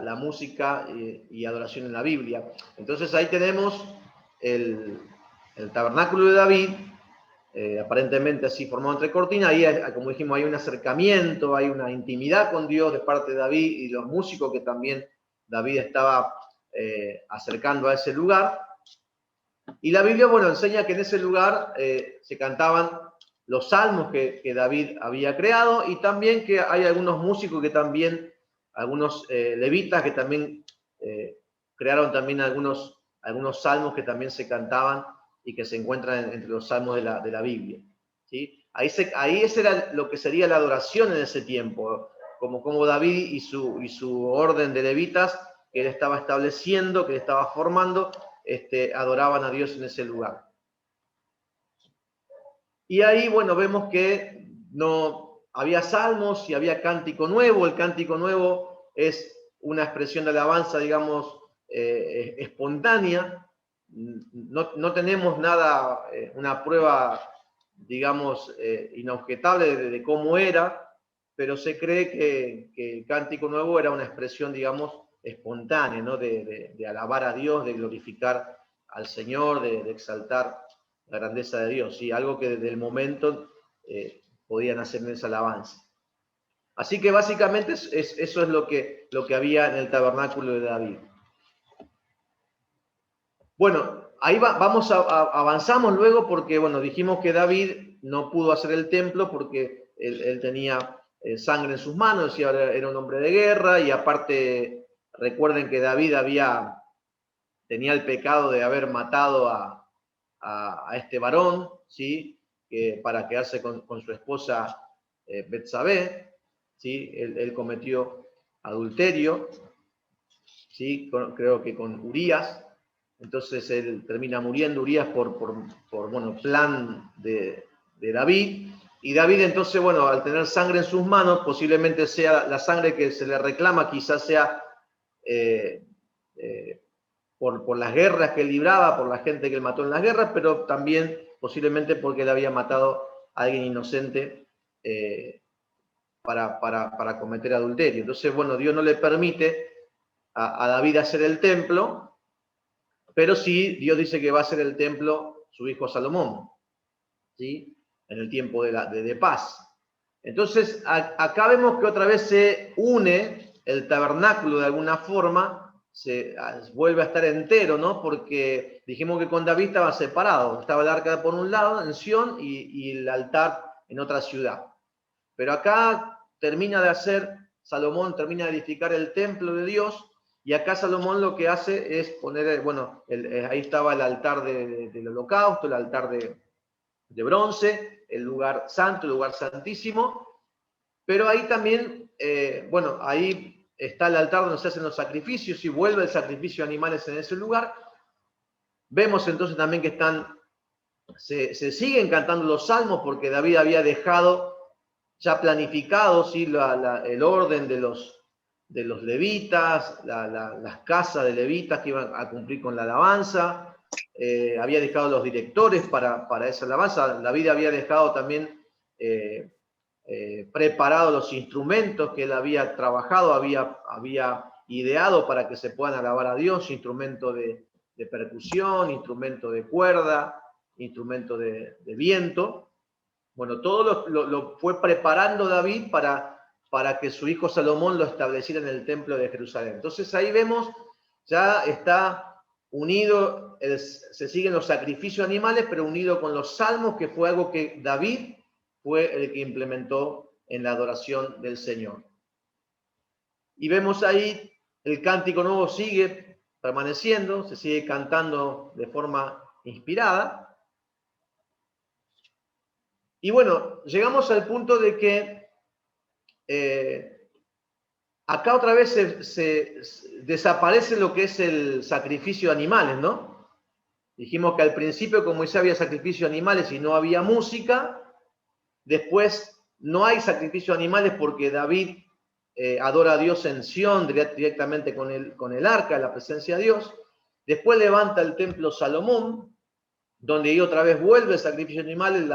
la música y adoración en la Biblia. Entonces ahí tenemos el tabernáculo de David, aparentemente así formado entre cortinas. Ahí, como dijimos, hay un acercamiento, hay una intimidad con Dios de parte de David y los músicos que también David estaba acercando a ese lugar. Y la Biblia, bueno, enseña que en ese lugar se cantaban los salmos que David había creado, y también que hay algunos músicos que también, algunos levitas que también crearon también algunos salmos que también se cantaban y que se encuentran entre los salmos de la Biblia, ¿sí? Ahí ese era lo que sería la adoración en ese tiempo, como David y su orden de levitas que él estaba estableciendo, que él estaba formando, adoraban a Dios en ese lugar. Y ahí, bueno, vemos que no había salmos y había cántico nuevo. El cántico nuevo es una expresión de alabanza, digamos, espontánea. No tenemos nada, una prueba, digamos, inobjetable de cómo era, pero se cree que el cántico nuevo era una expresión, digamos, espontánea, ¿no? De alabar a Dios, de glorificar al Señor, de exaltar la grandeza de Dios, ¿sí? Algo que desde el momento podían hacer en esa alabanza. Así que básicamente eso es lo que había en el tabernáculo de David. Bueno, ahí avanzamos luego porque, bueno, dijimos que David no pudo hacer el templo porque él tenía sangre en sus manos, decía, era un hombre de guerra, y aparte recuerden que David tenía el pecado de haber matado a este varón, ¿sí? Para quedarse con su esposa Betsabé, ¿sí? Él cometió adulterio, ¿sí? Creo que con Urías. Entonces él termina muriendo, Urías, por bueno, plan de David. Y David entonces, bueno, al tener sangre en sus manos, posiblemente sea la sangre que se le reclama, quizás sea por las guerras que él libraba, por la gente que él mató en las guerras, pero también posiblemente porque él había matado a alguien inocente para cometer adulterio. Entonces, bueno, Dios no le permite a David hacer el templo, pero sí Dios dice que va a hacer el templo su hijo Salomón, ¿sí? En el tiempo de paz. Entonces, acá vemos que otra vez se une el tabernáculo de alguna forma, se vuelve a estar entero, ¿no? Porque dijimos que con David estaba separado, estaba el arca por un lado, en Sión, y el altar en otra ciudad. Pero acá Salomón termina de edificar el templo de Dios, y acá Salomón lo que hace es poner, bueno, ahí estaba el altar del holocausto, el altar de bronce, el lugar santo, el lugar santísimo, pero ahí también, bueno, ahí está el altar donde se hacen los sacrificios y vuelve el sacrificio de animales en ese lugar. Vemos entonces también que se siguen cantando los salmos porque David había dejado ya planificado, ¿sí? El orden de los levitas, las casas de levitas que iban a cumplir con la alabanza. Había dejado los directores para esa alabanza. David había dejado también preparado los instrumentos que él había trabajado, había ideado para que se puedan alabar a Dios, instrumento de percusión, instrumento de cuerda, instrumento de viento. Bueno, todo lo fue preparando David para que su hijo Salomón lo estableciera en el templo de Jerusalén. Entonces ahí vemos, ya está unido, se siguen los sacrificios animales, pero unido con los salmos, que fue algo que David fue el que implementó en la adoración del Señor. Y vemos ahí el cántico nuevo sigue permaneciendo, se sigue cantando de forma inspirada. Y bueno, llegamos al punto de que acá otra vez se desaparece lo que es el sacrificio de animales, ¿no? Dijimos que al principio, como ya había sacrificio de animales y no había música, después no hay sacrificio de animales porque David adora a Dios en Sión directamente con el arca, la presencia de Dios. Después levanta el templo Salomón, donde ahí otra vez vuelve el sacrificio de animales,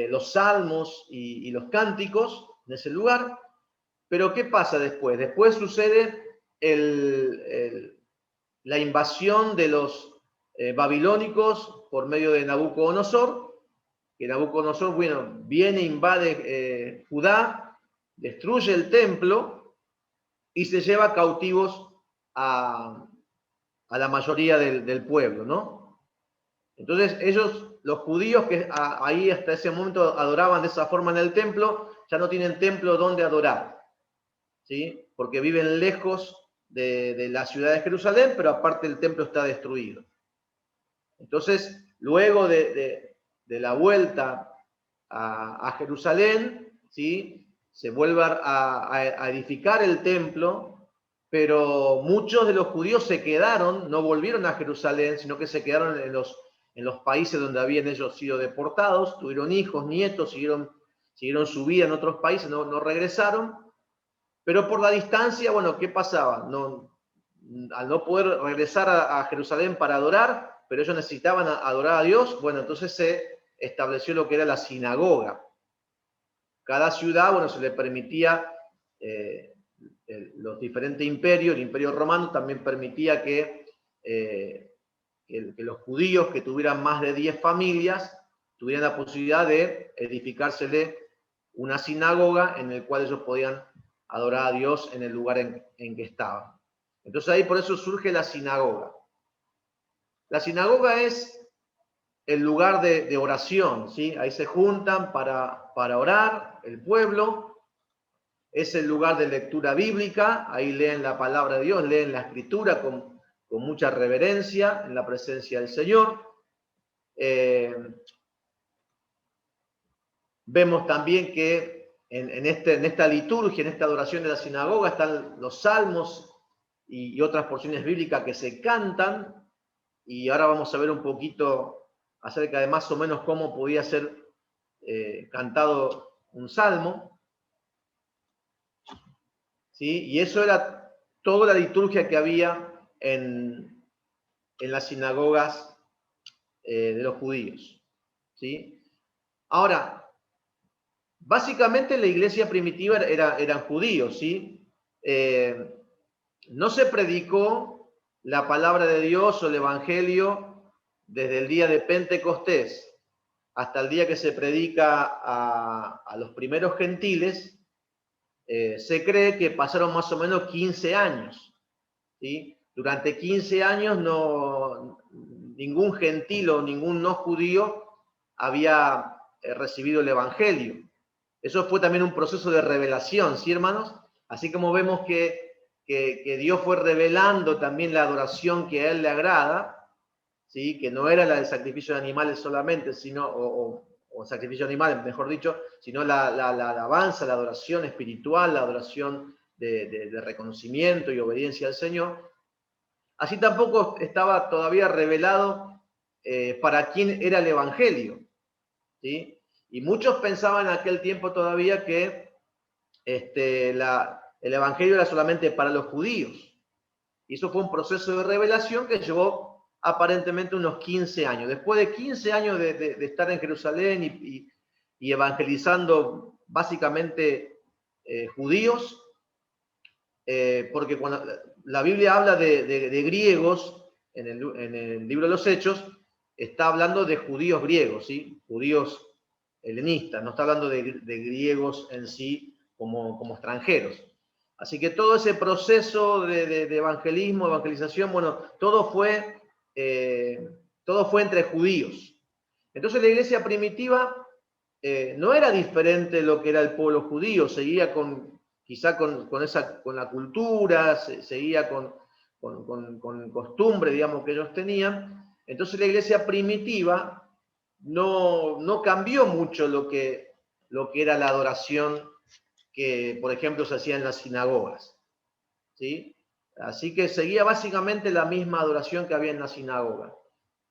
los salmos y los cánticos en ese lugar. Pero ¿qué pasa después? Después sucede la invasión de los babilónicos por medio de Nabucodonosor, que Nabucodonosor, bueno, viene, invade Judá, destruye el templo y se lleva cautivos a la mayoría del pueblo, ¿no? Entonces ellos, los judíos que ahí hasta ese momento adoraban de esa forma en el templo, ya no tienen templo donde adorar, ¿sí? Porque viven lejos de la ciudad de Jerusalén, pero aparte el templo está destruido. Entonces, luego de la vuelta a Jerusalén, ¿sí? Se vuelve a edificar el templo, pero muchos de los judíos se quedaron, no volvieron a Jerusalén, sino que se quedaron en los países donde habían ellos sido deportados, tuvieron hijos, nietos, siguieron su vida en otros países, no regresaron, pero por la distancia, bueno, ¿qué pasaba? Al no poder regresar a Jerusalén para adorar, pero ellos necesitaban adorar a Dios, bueno, entonces se estableció lo que era la sinagoga. Cada ciudad, bueno, se le permitía, los diferentes imperios, el imperio romano también permitía que los judíos que tuvieran más de 10 familias tuvieran la posibilidad de edificársele una sinagoga en el cual ellos podían adorar a Dios en el lugar en que estaban. Entonces ahí por eso surge la sinagoga. La sinagoga es el lugar de oración, ¿sí? Ahí se juntan para orar el pueblo. Es el lugar de lectura bíblica, ahí leen la palabra de Dios, leen la escritura con mucha reverencia en la presencia del Señor. Vemos también que en esta liturgia, en esta adoración de la sinagoga, están los salmos y otras porciones bíblicas que se cantan, y ahora vamos a ver un poquito acerca de más o menos cómo podía ser cantado un salmo, ¿sí? Y eso era toda la liturgia que había en las sinagogas de los judíos, ¿sí? Ahora, básicamente la iglesia primitiva eran judíos, ¿sí? No se predicó la palabra de Dios o el evangelio desde el día de Pentecostés hasta el día que se predica a los primeros gentiles. Se cree que pasaron más o menos 15 años, ¿sí? Durante 15 años ningún gentil o ningún no judío había recibido el evangelio. Eso fue también un proceso de revelación, ¿sí, hermanos? Así como vemos que Dios fue revelando también la adoración que a Él le agrada, ¿sí? Que no era la del sacrificio de animales solamente, sino, o sacrificio de animales, mejor dicho, sino la alabanza, la adoración espiritual, la adoración de reconocimiento y obediencia al Señor. Así tampoco estaba todavía revelado para quién era el Evangelio, ¿sí? Y muchos pensaban en aquel tiempo todavía que el Evangelio era solamente para los judíos. Y eso fue un proceso de revelación que llevó aparentemente unos 15 años. Después de 15 años de estar en Jerusalén y evangelizando básicamente judíos, porque cuando la Biblia habla de griegos, en el libro de los Hechos, está hablando de judíos griegos, ¿sí? Judíos helenistas, no está hablando de griegos en sí como extranjeros. Así que todo ese proceso de evangelismo, evangelización, bueno, todo fue entre judíos. Entonces la iglesia primitiva no era diferente de lo que era el pueblo judío, seguía quizá con la cultura, seguía con costumbre, digamos, que ellos tenían. Entonces la iglesia primitiva no cambió mucho lo que era la adoración que, por ejemplo, se hacía en las sinagogas, ¿sí? Así que seguía básicamente la misma adoración que había en la sinagoga.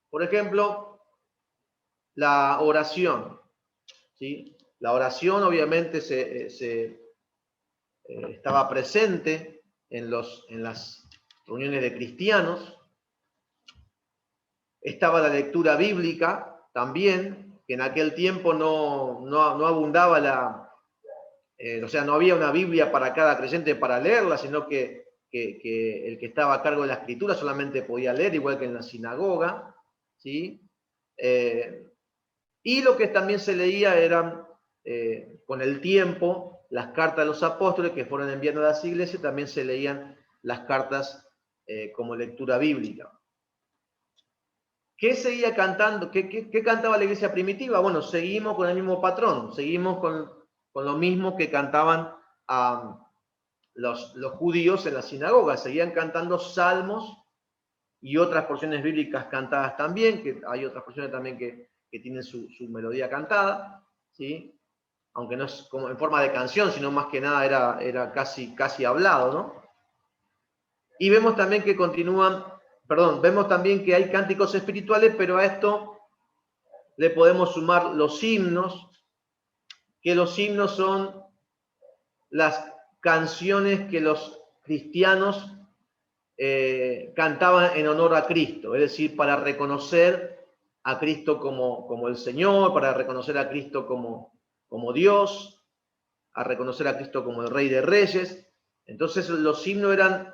Por ejemplo, la oración, ¿sí? La oración obviamente estaba presente en las reuniones de cristianos. Estaba la lectura bíblica también, que en aquel tiempo no abundaba o sea, no había una Biblia para cada creyente para leerla, sino que que el que estaba a cargo de la escritura solamente podía leer, igual que en la sinagoga, ¿sí? Y lo que también se leía eran, con el tiempo, las cartas de los apóstoles que fueron enviando a las iglesias, también se leían las cartas como lectura bíblica. ¿Qué seguía cantando? ¿Qué cantaba la iglesia primitiva? Bueno, seguimos con el mismo patrón, seguimos con lo mismo que cantaban los judíos en la sinagoga, seguían cantando salmos y otras porciones bíblicas cantadas también, que hay otras porciones también que tienen su melodía cantada, ¿sí? Aunque no es como en forma de canción, sino más que nada era casi hablado, ¿no? Y vemos también que vemos también que hay cánticos espirituales, pero a esto le podemos sumar los himnos, que los himnos son las canciones que los cristianos cantaban en honor a Cristo, es decir, para reconocer a Cristo como el Señor, para reconocer a Cristo como Dios, a reconocer a Cristo como el Rey de Reyes. Entonces los himnos eran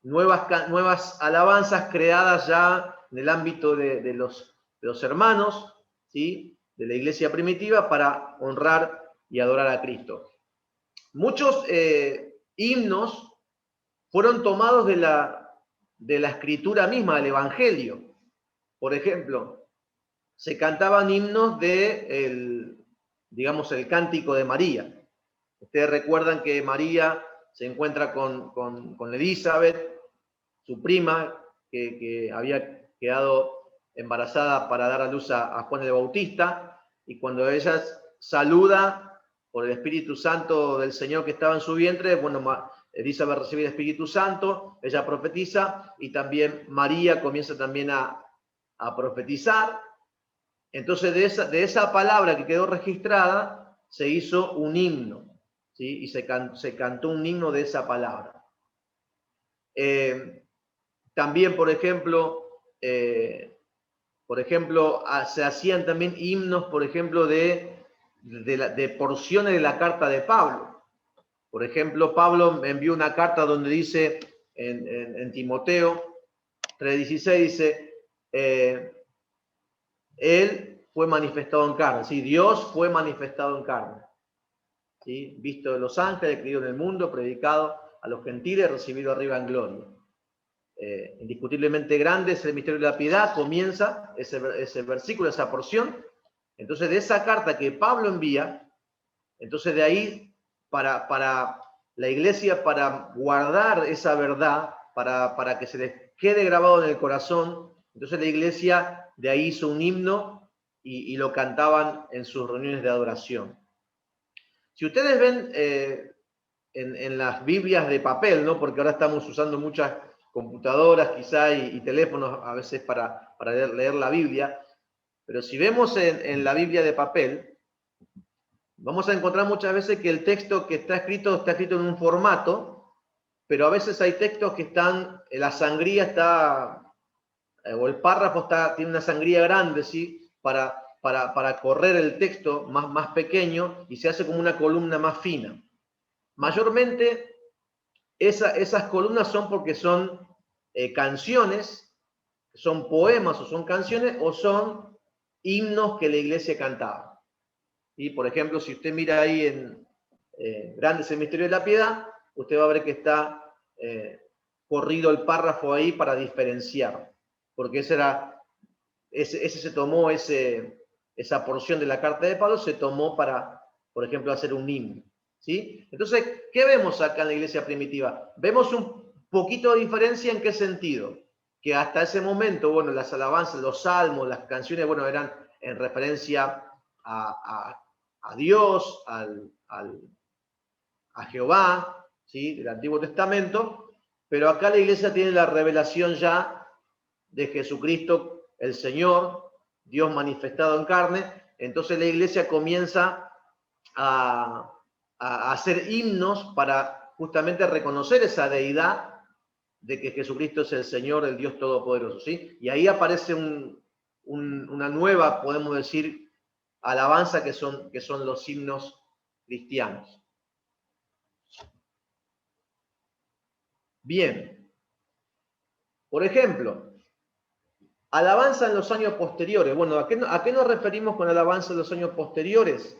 nuevas alabanzas creadas ya en el ámbito de los hermanos, ¿sí? De la iglesia primitiva para honrar y adorar a Cristo. Muchos himnos fueron tomados de la escritura misma, del Evangelio. Por ejemplo, se cantaban himnos digamos, el cántico de María. Ustedes recuerdan que María se encuentra con Elizabeth, su prima, que había quedado embarazada para dar a luz a Juan el Bautista, y cuando ella saluda por el Espíritu Santo del Señor que estaba en su vientre, bueno, Elizabeth recibe el Espíritu Santo, ella profetiza, y también María comienza también a profetizar. Entonces de esa palabra que quedó registrada se hizo un himno, ¿sí? Y se cantó un himno de esa palabra. También, por ejemplo, se hacían también himnos, por ejemplo, de porciones de la carta de Pablo. Por ejemplo, Pablo envió una carta donde dice en Timoteo 3:16, dice, Él fue manifestado en carne, ¿sí? Dios fue manifestado en carne, ¿sí? Visto de los ángeles, creído en el mundo, predicado a los gentiles, recibido arriba en gloria. Indiscutiblemente grande es el misterio de la piedad, comienza ese versículo, esa porción. Entonces, de esa carta que Pablo envía, entonces de ahí, para la iglesia, para guardar esa verdad, para que se les quede grabado en el corazón, entonces la iglesia de ahí hizo un himno y lo cantaban en sus reuniones de adoración. Si ustedes ven en las Biblias de papel, ¿no? Porque ahora estamos usando muchas computadoras quizá y teléfonos a veces para leer la Biblia, pero si vemos en la Biblia de papel, vamos a encontrar muchas veces que el texto que está escrito en un formato, pero a veces hay textos que la sangría está, o el párrafo tiene una sangría grande, ¿sí? Para correr el texto más pequeño y se hace como una columna más fina. Mayormente esas columnas son porque son canciones, son poemas o son canciones o son himnos que la iglesia cantaba. Y por ejemplo, si usted mira ahí en Grandes el Misterio de la Piedad, usted va a ver que está corrido el párrafo ahí para diferenciar, porque ese se tomó, esa porción de la carta de Pablo se tomó para, por ejemplo, hacer un himno, ¿sí? Entonces, ¿qué vemos acá en la iglesia primitiva? Vemos un poquito de diferencia. ¿En qué sentido? Que hasta ese momento, bueno, las alabanzas, los salmos, las canciones, bueno, eran en referencia a Dios, a Jehová, ¿sí? Del Antiguo Testamento, pero acá la iglesia tiene la revelación ya de Jesucristo, el Señor, Dios manifestado en carne. Entonces la iglesia comienza a hacer himnos para justamente reconocer esa deidad de que Jesucristo es el Señor, el Dios Todopoderoso, ¿sí? Y ahí aparece una nueva, podemos decir, alabanza que son los himnos cristianos. Bien. Por ejemplo, alabanza en los años posteriores. Bueno, ¿a qué nos referimos con alabanza en los años posteriores?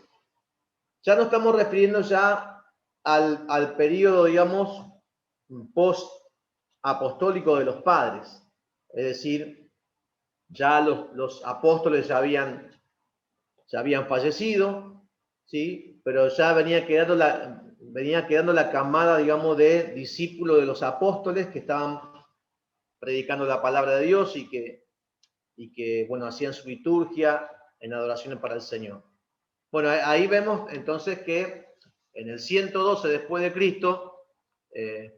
Ya no estamos refiriendo ya al periodo, digamos, post-apostólico de los padres. Es decir, ya los apóstoles ya habían fallecido, ¿sí? Pero ya venía quedando la camada, digamos, de discípulos de los apóstoles que estaban predicando la palabra de Dios y que bueno, hacían su liturgia en adoración para el Señor. Bueno, ahí vemos entonces que en el 112 después de Cristo,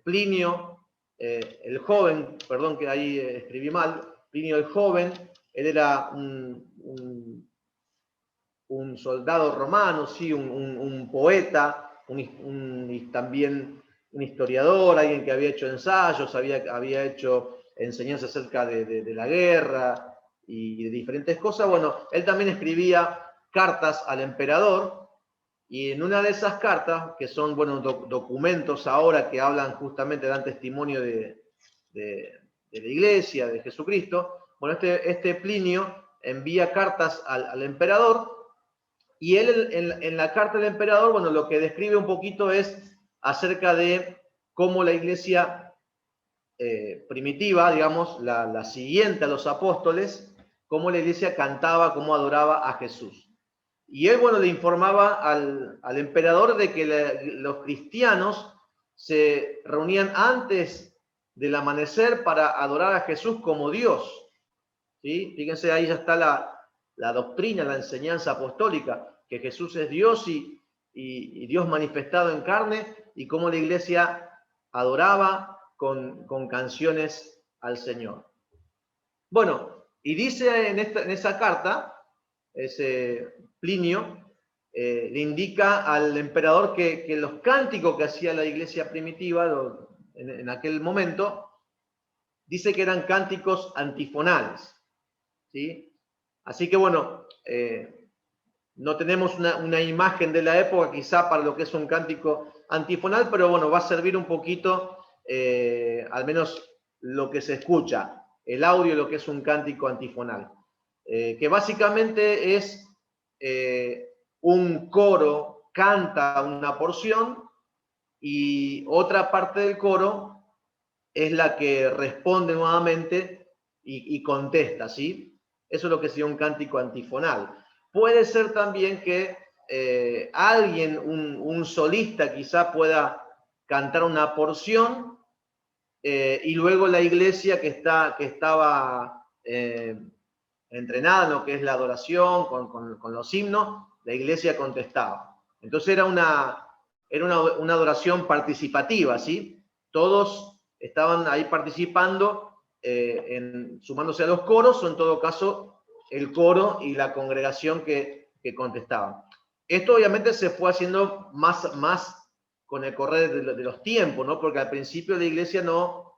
Plinio, el joven, perdón que ahí escribí mal, Plinio el joven, él era un soldado romano, sí, un poeta, también un historiador, alguien que había hecho ensayos, había hecho enseñanzas acerca de la guerra y de diferentes cosas. Bueno, él también escribía cartas al emperador, y en una de esas cartas, que son, bueno, documentos ahora que hablan justamente, dan testimonio de la iglesia, de Jesucristo, bueno, este Plinio envía cartas al emperador, y él en la carta del emperador, bueno, lo que describe un poquito es acerca de cómo la iglesia primitiva, digamos, la siguiente a los apóstoles, cómo la iglesia cantaba, cómo adoraba a Jesús. Y él, bueno, le informaba al emperador de que los cristianos se reunían antes del amanecer para adorar a Jesús como Dios. ¿Sí? Fíjense, ahí ya está la doctrina, la enseñanza apostólica, que Jesús es Dios y Dios manifestado en carne, y cómo la iglesia adoraba con canciones al Señor. Bueno, y dice en esa carta, ese Plinio, le indica al emperador que los cánticos que hacía la iglesia primitiva en aquel momento, dice que eran cánticos antifonales. ¿Sí? Así que bueno, no tenemos una imagen de la época quizá para lo que es un cántico antifonal, pero bueno, va a servir un poquito, al menos lo que se escucha, el audio de lo que es un cántico antifonal, que básicamente es un coro canta una porción y otra parte del coro es la que responde nuevamente y contesta, ¿sí? Eso es lo que sería un cántico antifonal. Puede ser también que alguien, un solista quizá pueda cantar una porción y luego la iglesia que estaba entrenada en lo que es la adoración, con los himnos, la iglesia contestaba. Entonces era una adoración participativa, ¿sí? Todos estaban ahí participando, sumándose a los coros, o en todo caso el coro y la congregación que contestaban. Esto obviamente se fue haciendo más con el correr de los tiempos, ¿no? Porque al principio la iglesia no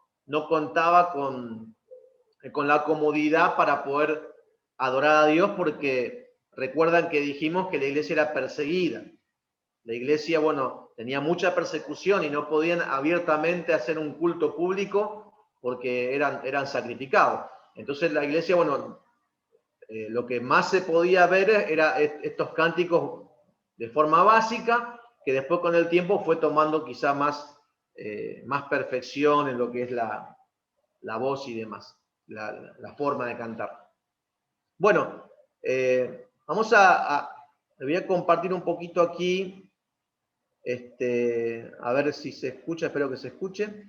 contaba con la comodidad para poder adorar a Dios, porque recuerdan que dijimos que la iglesia era perseguida. La iglesia, bueno, tenía mucha persecución y no podían abiertamente hacer un culto público porque eran sacrificados. Entonces la iglesia, bueno, lo que más se podía ver era estos cánticos de forma básica, que después con el tiempo fue tomando quizá más perfección en lo que es la voz y demás, la forma de cantar. Bueno, vamos le voy a compartir un poquito aquí, a ver si se escucha, espero que se escuche.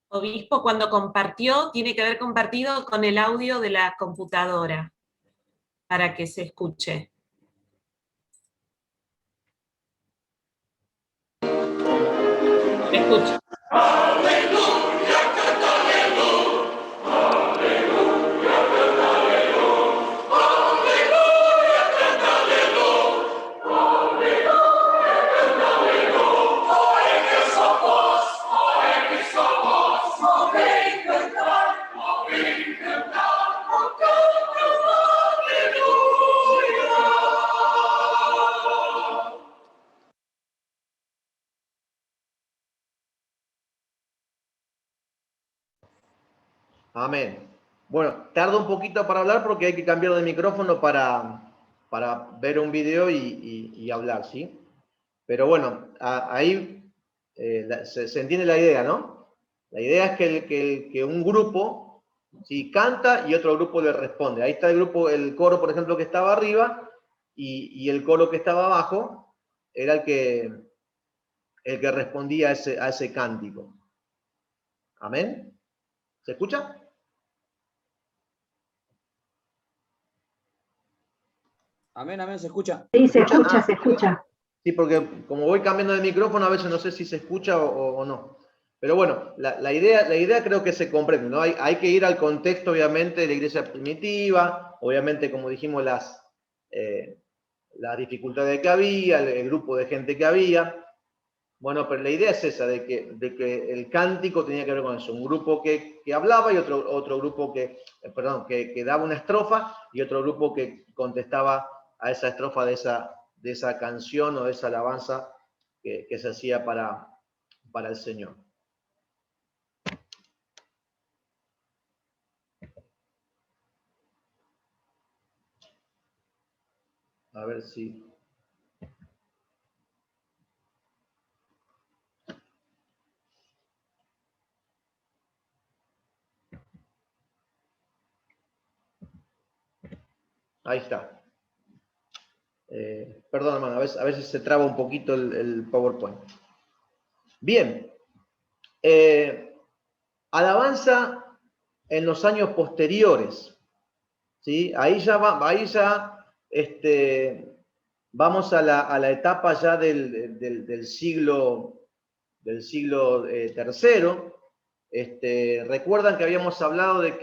Obispo, cuando compartió, tiene que haber compartido con el audio de la computadora para que se escuche. Se escucha. Amén. Bueno, tardo un poquito para hablar porque hay que cambiar de micrófono para ver un video y hablar, ¿sí? Pero bueno, ahí se entiende la idea, ¿no? La idea es que un grupo, ¿sí?, canta y otro grupo le responde. Ahí está el coro, por ejemplo, que estaba arriba y el coro que estaba abajo era el que respondía a ese cántico. ¿Amén? ¿Se escucha? Amén, amén, ¿se escucha? Sí, se escucha, se escucha. Sí, porque como voy cambiando de micrófono, a veces no sé si se escucha o no. Pero bueno, la idea creo que se comprende, ¿no? Hay que ir al contexto, obviamente, de la iglesia primitiva, obviamente, como dijimos, las dificultades que había, el grupo de gente que había. Bueno, pero la idea es esa, de que el cántico tenía que ver con eso. Un grupo que hablaba y otro grupo que daba una estrofa y otro grupo que contestaba a esa estrofa de esa canción o de esa alabanza que se hacía para el Señor. A ver si... Ahí está. Perdón, hermano, a veces se traba un poquito el PowerPoint. Bien. Alabanza en los años posteriores. ¿Sí? Ahí ya vamos a la etapa ya del siglo III. Recuerdan que habíamos hablado de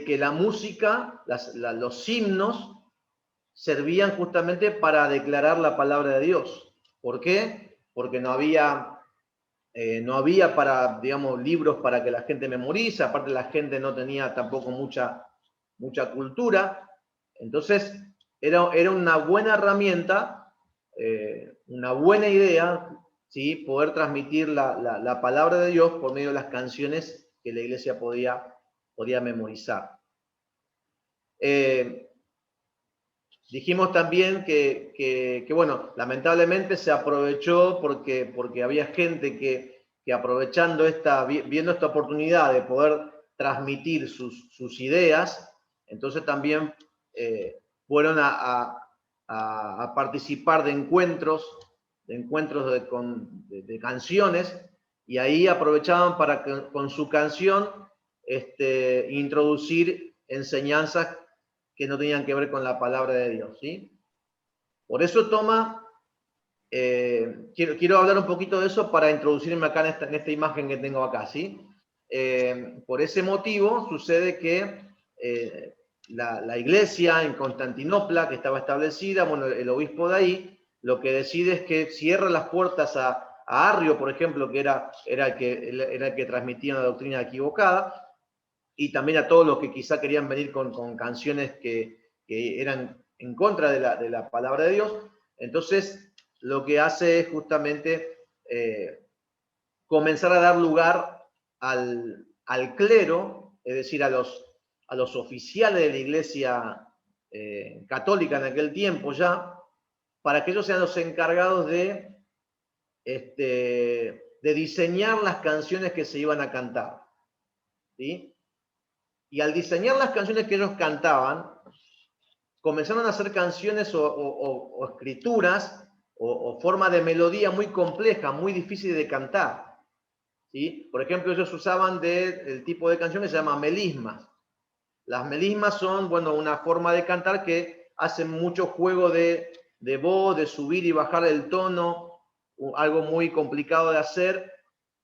que la música, los himnos, servían justamente para declarar la palabra de Dios. ¿Por qué? Porque no había digamos, libros para que la gente memorice, aparte la gente no tenía tampoco mucha cultura. Entonces, era una buena herramienta, una buena idea, ¿sí?, poder transmitir la palabra de Dios por medio de las canciones que la iglesia podía memorizar. Dijimos también que, bueno, lamentablemente se aprovechó porque había gente que aprovechando viendo esta oportunidad de poder transmitir sus ideas, entonces también fueron a participar de encuentros de canciones, y ahí aprovechaban para con su canción introducir enseñanzas que no tenían que ver con la palabra de Dios, ¿sí? Por eso quiero hablar un poquito de eso para introducirme acá en esta imagen que tengo acá, ¿sí? Por ese motivo sucede que la iglesia en Constantinopla, que estaba establecida, bueno, el obispo de ahí, lo que decide es que cierra las puertas a Arrio, por ejemplo, que era el que transmitía una doctrina equivocada, y también a todos los que quizá querían venir con canciones que eran en contra de la palabra de Dios. Entonces, lo que hace es justamente comenzar a dar lugar al clero, es decir, a los oficiales de la iglesia católica en aquel tiempo ya, para que ellos sean los encargados de diseñar las canciones que se iban a cantar, ¿sí? Y al diseñar las canciones que ellos cantaban, comenzaron a hacer canciones o escrituras o forma de melodía muy compleja, muy difícil de cantar, ¿sí? Por ejemplo, ellos usaban el tipo de canción que se llama melismas. Las melismas son, bueno, una forma de cantar que hacen mucho juego de voz, de subir y bajar el tono, algo muy complicado de hacer,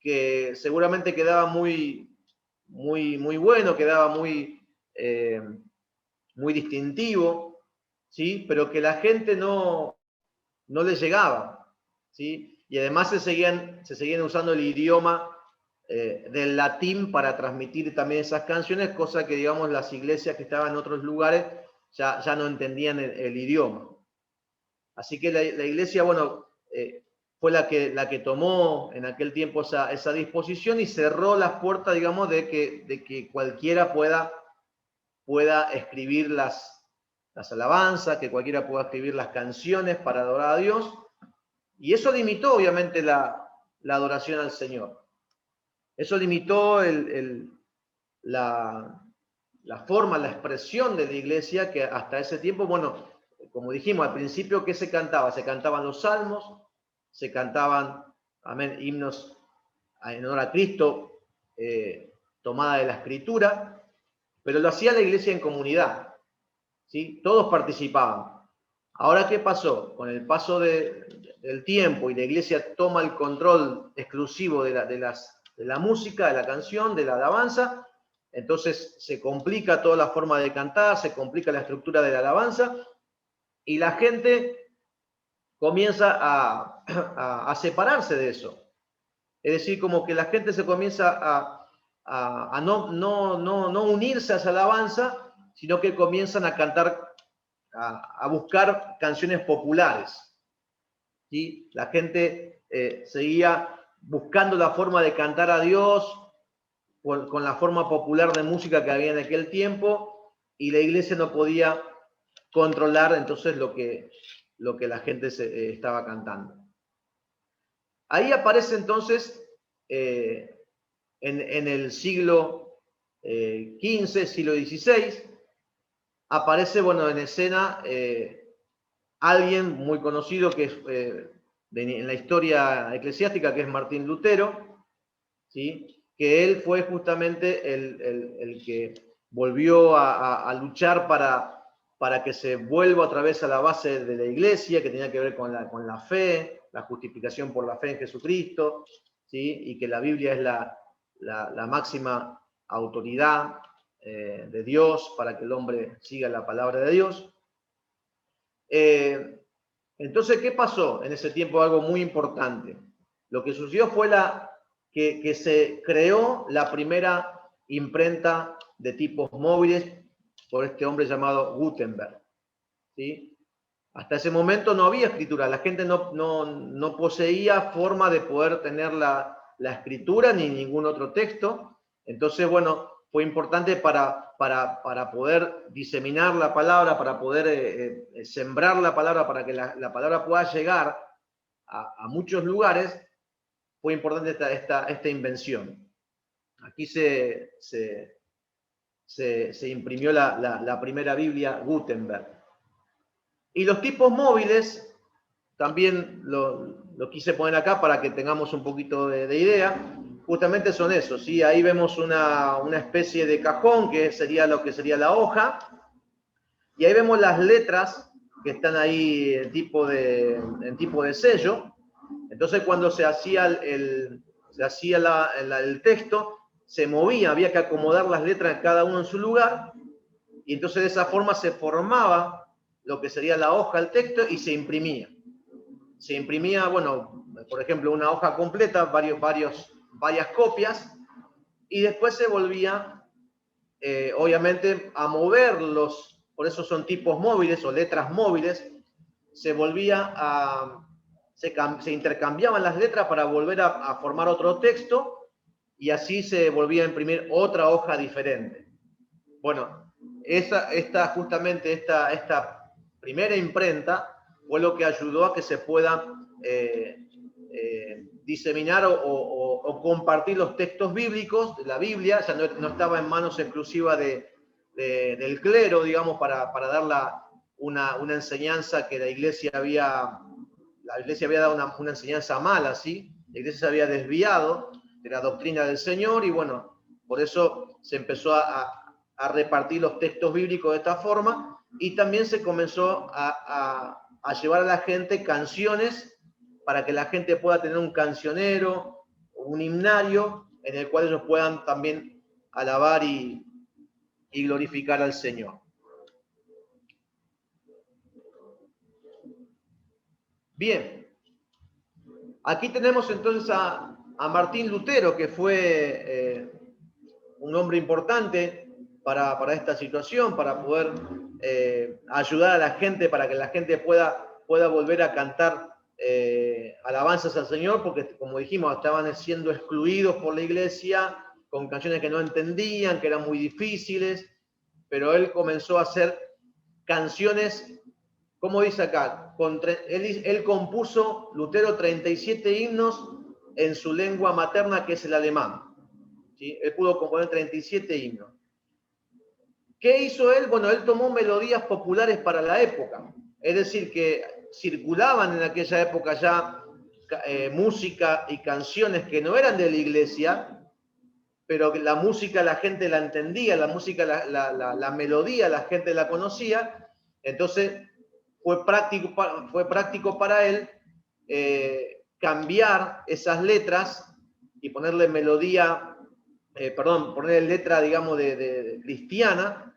que seguramente quedaba muy bueno, quedaba muy distintivo, ¿sí? Pero que la gente no le llegaba, ¿sí? Y además se seguían usando el idioma del latín para transmitir también esas canciones, cosa que, digamos, las iglesias que estaban en otros lugares ya no entendían el idioma. Así que la iglesia, bueno, fue la que tomó en aquel tiempo esa disposición y cerró las puertas, digamos, de que cualquiera pueda escribir las alabanzas, que cualquiera pueda escribir las canciones para adorar a Dios. Y eso limitó, obviamente, la adoración al Señor. Eso limitó la forma, la expresión de la iglesia, que hasta ese tiempo, bueno, como dijimos al principio, ¿qué se cantaba? Se cantaban los salmos, se cantaban, amén, himnos en honor a Cristo, tomada de la Escritura, pero lo hacía la iglesia en comunidad, ¿sí? Todos participaban. Ahora, ¿qué pasó? Con el paso del tiempo y la iglesia toma el control exclusivo de la música, de la canción, de la alabanza, entonces se complica toda la forma de cantar, se complica la estructura de la alabanza, y la gente comienza a separarse de eso. Es decir, como que la gente se comienza a no unirse a esa alabanza, sino que comienzan a cantar, a buscar canciones populares. ¿Sí? La gente seguía buscando la forma de cantar a Dios con la forma popular de música que había en aquel tiempo, y la iglesia no podía controlar entonces lo que la gente estaba cantando. Ahí aparece entonces, en el siglo XV, siglo XVI, aparece, bueno, en escena alguien muy conocido que es en la historia eclesiástica, que es Martín Lutero, ¿sí? Que él fue justamente el que volvió a luchar para que se vuelva otra vez a la base de la iglesia, que tenía que ver con la fe, la justificación por la fe en Jesucristo, ¿sí? Y que la Biblia es la máxima autoridad de Dios para que el hombre siga la palabra de Dios. Entonces, ¿qué pasó en ese tiempo? Algo muy importante. Lo que sucedió fue que se creó la primera imprenta de tipos móviles por este hombre llamado Gutenberg, ¿sí? Hasta ese momento no había escritura, la gente no poseía forma de poder tener la escritura ni ningún otro texto. Entonces, bueno, fue importante para poder diseminar la palabra, para poder sembrar la palabra, para que la palabra pueda llegar a muchos lugares. Fue importante esta invención. Aquí se imprimió la primera Biblia Gutenberg. Y los tipos móviles, también lo quise poner acá para que tengamos un poquito de idea. Justamente son esos, ¿sí? Ahí vemos una especie de cajón, que sería lo que sería la hoja. Y ahí vemos las letras que están ahí en tipo de sello. Entonces, cuando se hacía el texto, se movía, había que acomodar las letras cada uno en su lugar, y entonces de esa forma se formaba lo que sería la hoja, el texto, y se imprimía. Se imprimía, bueno, por ejemplo, una hoja completa, varias copias, y después se volvía, obviamente, a moverlos, por eso son tipos móviles o letras móviles, se intercambiaban las letras para volver a formar otro texto, y así se volvía a imprimir otra hoja diferente. Bueno, justamente esta primera imprenta fue lo que ayudó a que se pueda diseminar o compartir los textos bíblicos de la Biblia. Ya no estaba en manos exclusivas del clero, digamos, para dar una enseñanza que la iglesia había dado una enseñanza mala, ¿sí? La iglesia se había desviado de la doctrina del Señor, y bueno, por eso se empezó a repartir los textos bíblicos de esta forma, y también se comenzó a llevar a la gente canciones para que la gente pueda tener un cancionero, un himnario, en el cual ellos puedan también alabar y glorificar al Señor. Bien, aquí tenemos entonces a Martín Lutero, que fue un hombre importante para esta situación, para poder ayudar a la gente, para que la gente pueda volver a cantar alabanzas al Señor, porque como dijimos, estaban siendo excluidos por la iglesia, con canciones que no entendían, que eran muy difíciles, pero él comenzó a hacer canciones, como dice acá, él compuso, Lutero, 37 himnos en su lengua materna, que es el alemán. ¿Sí? Él pudo componer 37 himnos. ¿Qué hizo él? Bueno, él tomó melodías populares para la época, es decir, que circulaban en aquella época ya música y canciones que no eran de la iglesia, pero la música la gente la entendía, la música, la melodía la gente la conocía, entonces fue práctico para él cambiar esas letras y ponerle melodía, ponerle letra, digamos, de cristiana,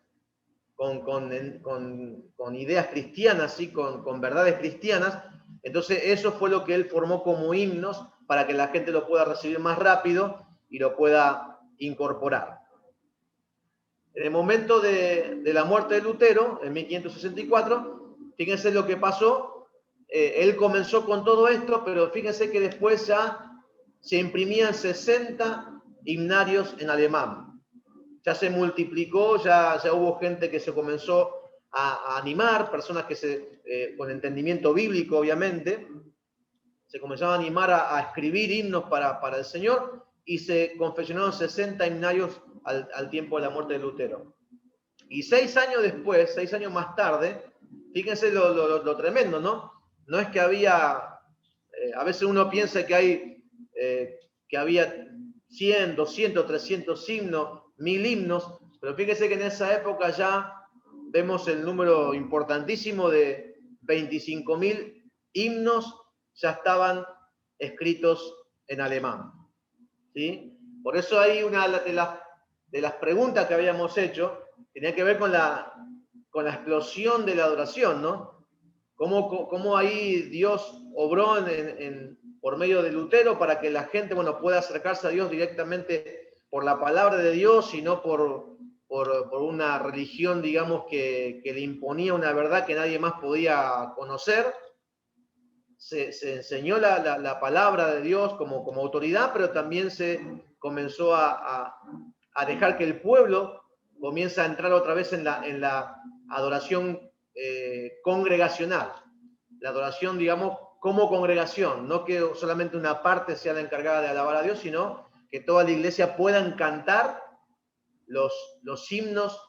con ideas cristianas, ¿sí? con verdades cristianas. Entonces eso fue lo que él formó como himnos para que la gente lo pueda recibir más rápido y lo pueda incorporar. En el momento de la muerte de Lutero, en 1564, fíjense lo que pasó. Él comenzó con todo esto, pero fíjense que después ya se imprimían 60 himnarios en alemán. Ya se multiplicó, ya hubo gente que se comenzó a animar, personas que con entendimiento bíblico, obviamente, se comenzaron a animar a escribir himnos para el Señor, y se confeccionaron 60 himnarios al tiempo de la muerte de Lutero. Y 6 años después, 6 años más tarde, fíjense lo tremendo, ¿no? No es que había, a veces uno piensa que había 100, 200, 300 himnos, 1000 himnos, pero fíjense que en esa época ya vemos el número importantísimo de 25.000 himnos ya estaban escritos en alemán. ¿Sí? Por eso hay una de las preguntas que habíamos hecho, tenía que ver con la explosión de la adoración, ¿no? Cómo ahí Dios obró por medio de Lutero para que la gente, bueno, pueda acercarse a Dios directamente por la palabra de Dios y no por una religión, digamos, que le imponía una verdad que nadie más podía conocer. Se enseñó la palabra de Dios como autoridad, pero también se comenzó a dejar que el pueblo comience a entrar otra vez en la adoración congregacional. La adoración, digamos, como congregación, no que solamente una parte sea la encargada de alabar a Dios, sino que toda la iglesia puedan cantar los himnos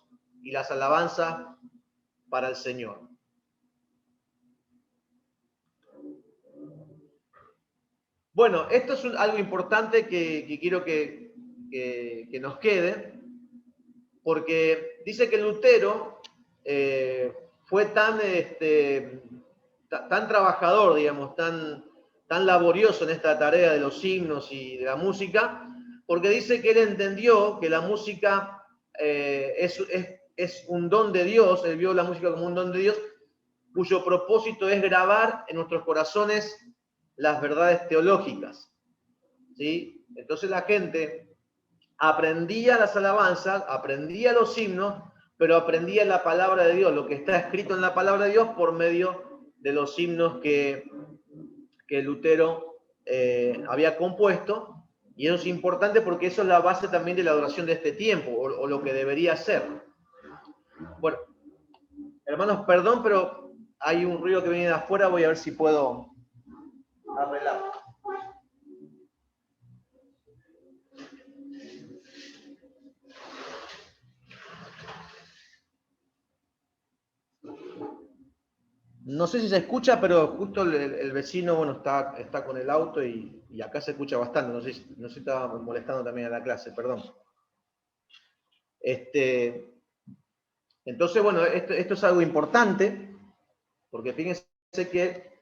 y las alabanzas para el Señor. Bueno, esto es algo importante que quiero que nos quede, porque dice que Lutero fue tan trabajador, digamos, tan laborioso en esta tarea de los himnos y de la música, porque dice que él entendió que la música es un don de Dios, él vio la música como un don de Dios, cuyo propósito es grabar en nuestros corazones las verdades teológicas, ¿sí? Entonces la gente aprendía las alabanzas, aprendía los himnos, pero aprendía la palabra de Dios, lo que está escrito en la palabra de Dios por medio de los himnos que Lutero había compuesto, y eso es importante porque eso es la base también de la adoración de este tiempo, o lo que debería ser. Bueno, hermanos, perdón, pero hay un ruido que viene de afuera, voy a ver si puedo arreglar. No sé si se escucha, pero justo el vecino, bueno, está con el auto y acá se escucha bastante. No sé si estaba molestando también a la clase, perdón. Entonces, bueno, esto es algo importante, porque fíjense que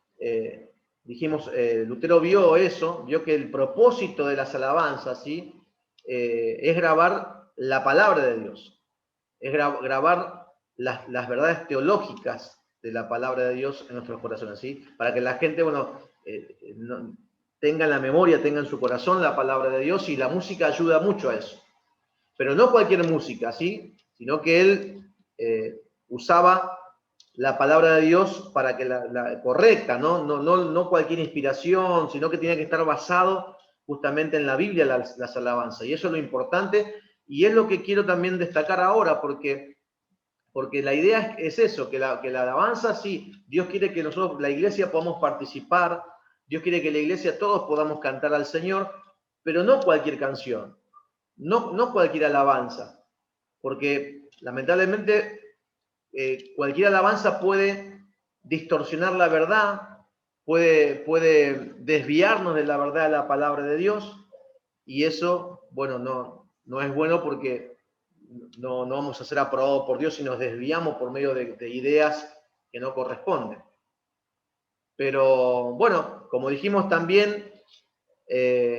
dijimos, Lutero vio eso, vio que el propósito de las alabanzas, ¿sí? Es grabar la palabra de Dios, es grabar las verdades teológicas de la palabra de Dios en nuestros corazones, ¿sí? Para que la gente, bueno, tenga en la memoria, tenga en su corazón la palabra de Dios, y la música ayuda mucho a eso. Pero no cualquier música, ¿sí? Sino que él usaba la palabra de Dios para que la correcta, ¿no? No cualquier inspiración, sino que tiene que estar basado justamente en la Biblia las alabanzas. Y eso es lo importante, y es lo que quiero también destacar ahora, porque la idea es eso, que la alabanza, sí, Dios quiere que nosotros, la iglesia, podamos participar, Dios quiere que la iglesia todos podamos cantar al Señor, pero no cualquier canción, no cualquier alabanza, porque lamentablemente cualquier alabanza puede distorsionar la verdad, puede desviarnos de la verdad de la palabra de Dios, y eso, bueno, no es bueno, porque no vamos a ser aprobados por Dios si nos desviamos por medio de ideas que no corresponden. Pero bueno, como dijimos también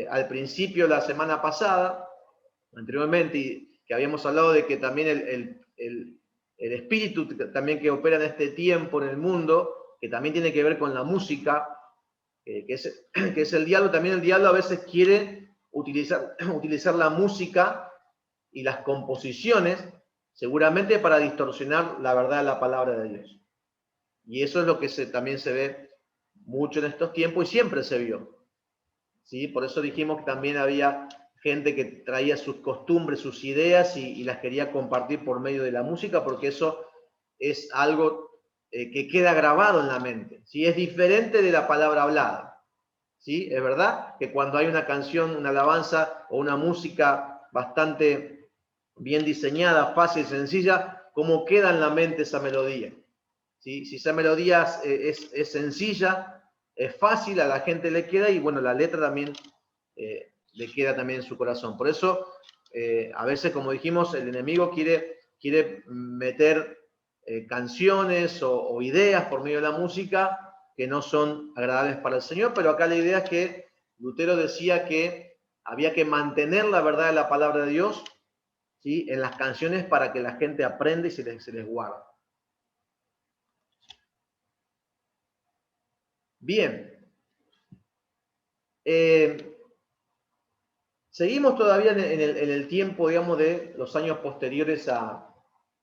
al principio la semana pasada, anteriormente, y que habíamos hablado de que también el espíritu también que opera en este tiempo en el mundo, que también tiene que ver con la música, que es el diablo. También el diablo a veces quiere utilizar la música y las composiciones, seguramente para distorsionar la verdad de la palabra de Dios. Y eso es lo que también se ve mucho en estos tiempos, y siempre se vio, ¿sí? Por eso dijimos que también había gente que traía sus costumbres, sus ideas, y las quería compartir por medio de la música, porque eso es algo que queda grabado en la mente, ¿sí? Es diferente de la palabra hablada, ¿sí? Es verdad que cuando hay una canción, una alabanza o una música bastante bien diseñada, fácil, sencilla, ¿cómo queda en la mente esa melodía? ¿Sí? Si esa melodía es sencilla, es fácil, a la gente le queda, y bueno, la letra también le queda también en su corazón. Por eso, a veces, como dijimos, el enemigo quiere meter canciones o ideas por medio de la música que no son agradables para el Señor, pero acá la idea es que Lutero decía que había que mantener la verdad de la palabra de Dios, ¿sí?, en las canciones, para que la gente aprenda y se les guarde. Bien. Seguimos todavía en el tiempo, digamos, de los años posteriores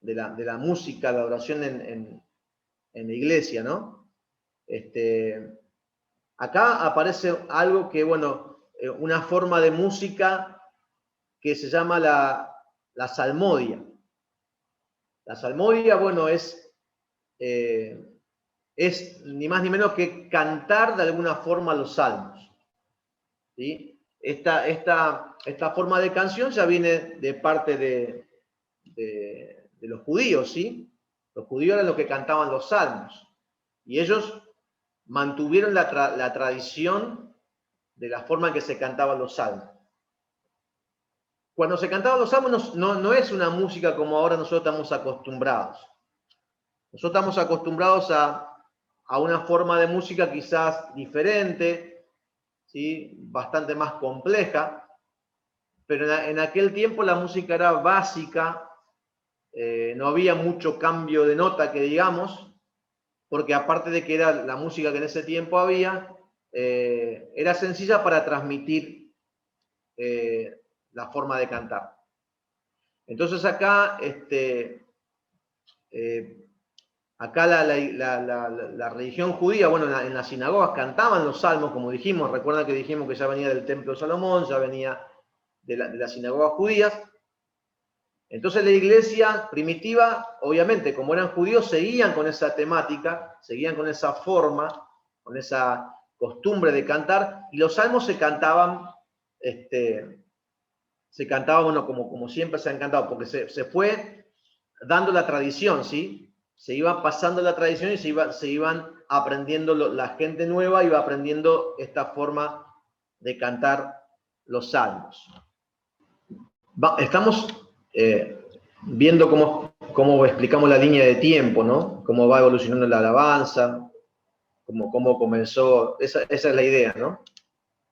de la música, la adoración en la iglesia, ¿no? Acá aparece algo que, bueno, una forma de música que se llama la salmodia. La salmodia, bueno, es ni más ni menos que cantar de alguna forma los salmos, ¿sí? Esta forma de canción ya viene de parte de los judíos, ¿sí? Los judíos eran los que cantaban los salmos, y ellos mantuvieron la tradición de la forma en que se cantaban los salmos. Cuando se cantaban los salmos no es una música como ahora nosotros estamos acostumbrados. Nosotros estamos acostumbrados a una forma de música quizás diferente, ¿sí?, bastante más compleja, pero en aquel tiempo la música era básica, no había mucho cambio de nota, que digamos, porque aparte de que era la música que en ese tiempo había, era sencilla para transmitir la forma de cantar. Entonces acá, acá la religión judía, bueno, en las sinagogas cantaban los salmos, como dijimos. Recuerdan que dijimos que ya venía del templo de Salomón, ya venía de las sinagogas judías. Entonces la iglesia primitiva, obviamente, como eran judíos, seguían con esa temática, seguían con esa forma, con esa costumbre de cantar, y los salmos se cantaban, bueno, como siempre se han cantado, porque se fue dando la tradición, ¿sí? Se iba pasando la tradición y se iban aprendiendo, la gente nueva iba aprendiendo esta forma de cantar los salmos. Estamos viendo cómo explicamos la línea de tiempo, ¿no? Cómo va evolucionando la alabanza, cómo comenzó, esa es la idea, ¿no?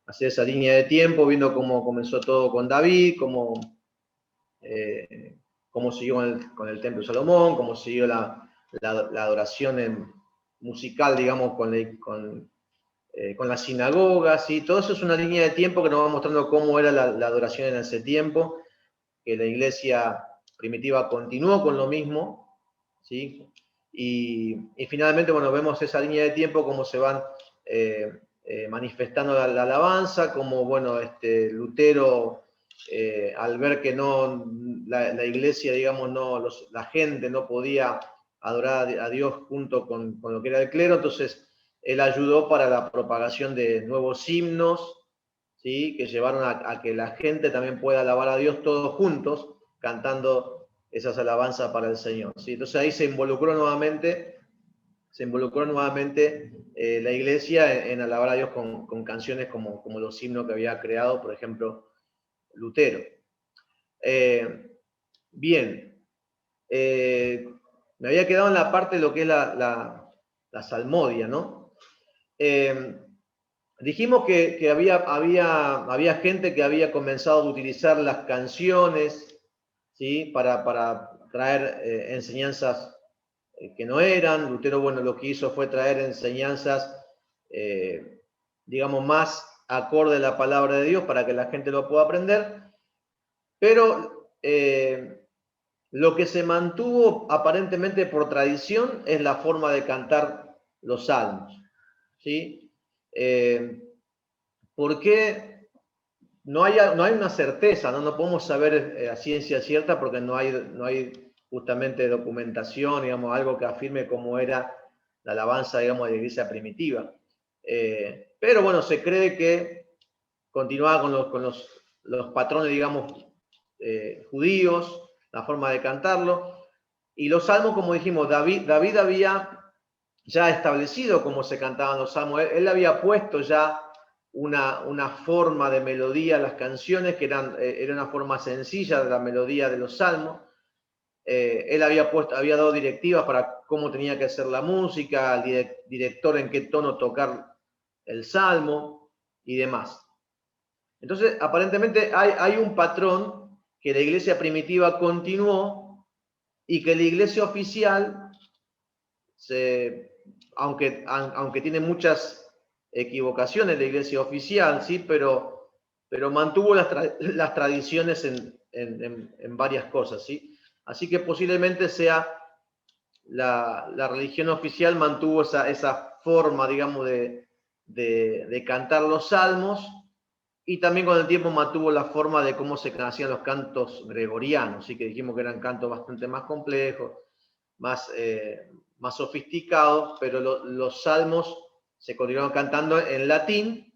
Hacer esa línea de tiempo, viendo cómo comenzó todo con David, cómo siguió con el templo de Salomón, cómo siguió la adoración musical, digamos, con las sinagogas, ¿sí? Todo eso es una línea de tiempo que nos va mostrando cómo era la adoración en ese tiempo, que la iglesia primitiva continuó con lo mismo, ¿sí? Y finalmente, bueno, vemos esa línea de tiempo, cómo se van manifestando la alabanza, como, bueno, Lutero, al ver que no, la iglesia, digamos, no, la gente no podía adorar a Dios junto con lo que era el clero, entonces él ayudó para la propagación de nuevos himnos, ¿sí? Que llevaron a que la gente también pueda alabar a Dios todos juntos, cantando esas alabanzas para el Señor, ¿sí? Entonces ahí se involucró nuevamente la iglesia en alabar a Dios con canciones como los himnos que había creado, por ejemplo, Lutero. Bien, me había quedado en la parte de lo que es la salmodia, ¿no? Dijimos que había gente que había comenzado a utilizar las canciones, ¿sí? Para traer enseñanzas que no eran. Lutero, bueno, lo que hizo fue traer enseñanzas, digamos, más acorde a la palabra de Dios para que la gente lo pueda aprender, pero lo que se mantuvo aparentemente por tradición es la forma de cantar los salmos, ¿sí? Porque no hay una certeza, no podemos saber a ciencia cierta porque no hay justamente documentación, digamos, algo que afirme cómo era la alabanza, digamos, de la iglesia primitiva. Pero bueno, se cree que continuaba con los patrones, digamos, judíos, la forma de cantarlo. Y los salmos, como dijimos, David había ya establecido cómo se cantaban los salmos. Él había puesto ya una forma de melodía a las canciones, que era una forma sencilla de la melodía de los salmos. Él había dado directivas para cómo tenía que ser la música, al director en qué tono tocar el salmo y demás. Entonces, aparentemente hay un patrón que la iglesia primitiva continuó y que la iglesia oficial, aunque tiene muchas equivocaciones la iglesia oficial, ¿sí? pero mantuvo las tradiciones en varias cosas, ¿sí? Así que posiblemente sea la religión oficial mantuvo esa forma, digamos, de cantar los salmos, y también con el tiempo mantuvo la forma de cómo se hacían los cantos gregorianos, ¿sí? Que dijimos que eran cantos bastante más complejos, más sofisticados, pero los salmos se continuaban cantando en latín,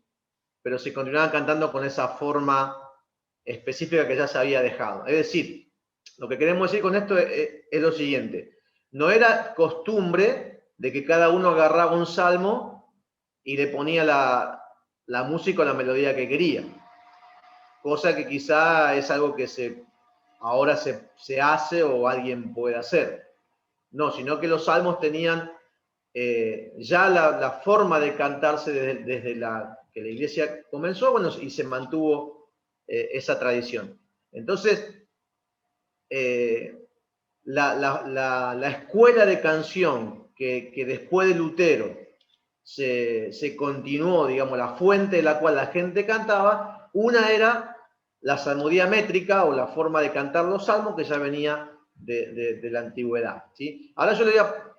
pero se continuaban cantando con esa forma específica que ya se había dejado. Es decir, lo que queremos decir con esto es lo siguiente: no era costumbre de que cada uno agarraba un salmo y le ponía la música o la melodía que quería, cosa que quizá es algo que ahora se hace o alguien puede hacer. No, sino que los salmos tenían ya la forma de cantarse desde que la iglesia comenzó, bueno, y se mantuvo esa tradición. Entonces, la escuela de canción que después de Lutero se continuó, digamos, la fuente de la cual la gente cantaba, una era la salmodia métrica o la forma de cantar los salmos que ya venía de la antigüedad, ¿sí? Ahora yo le voy a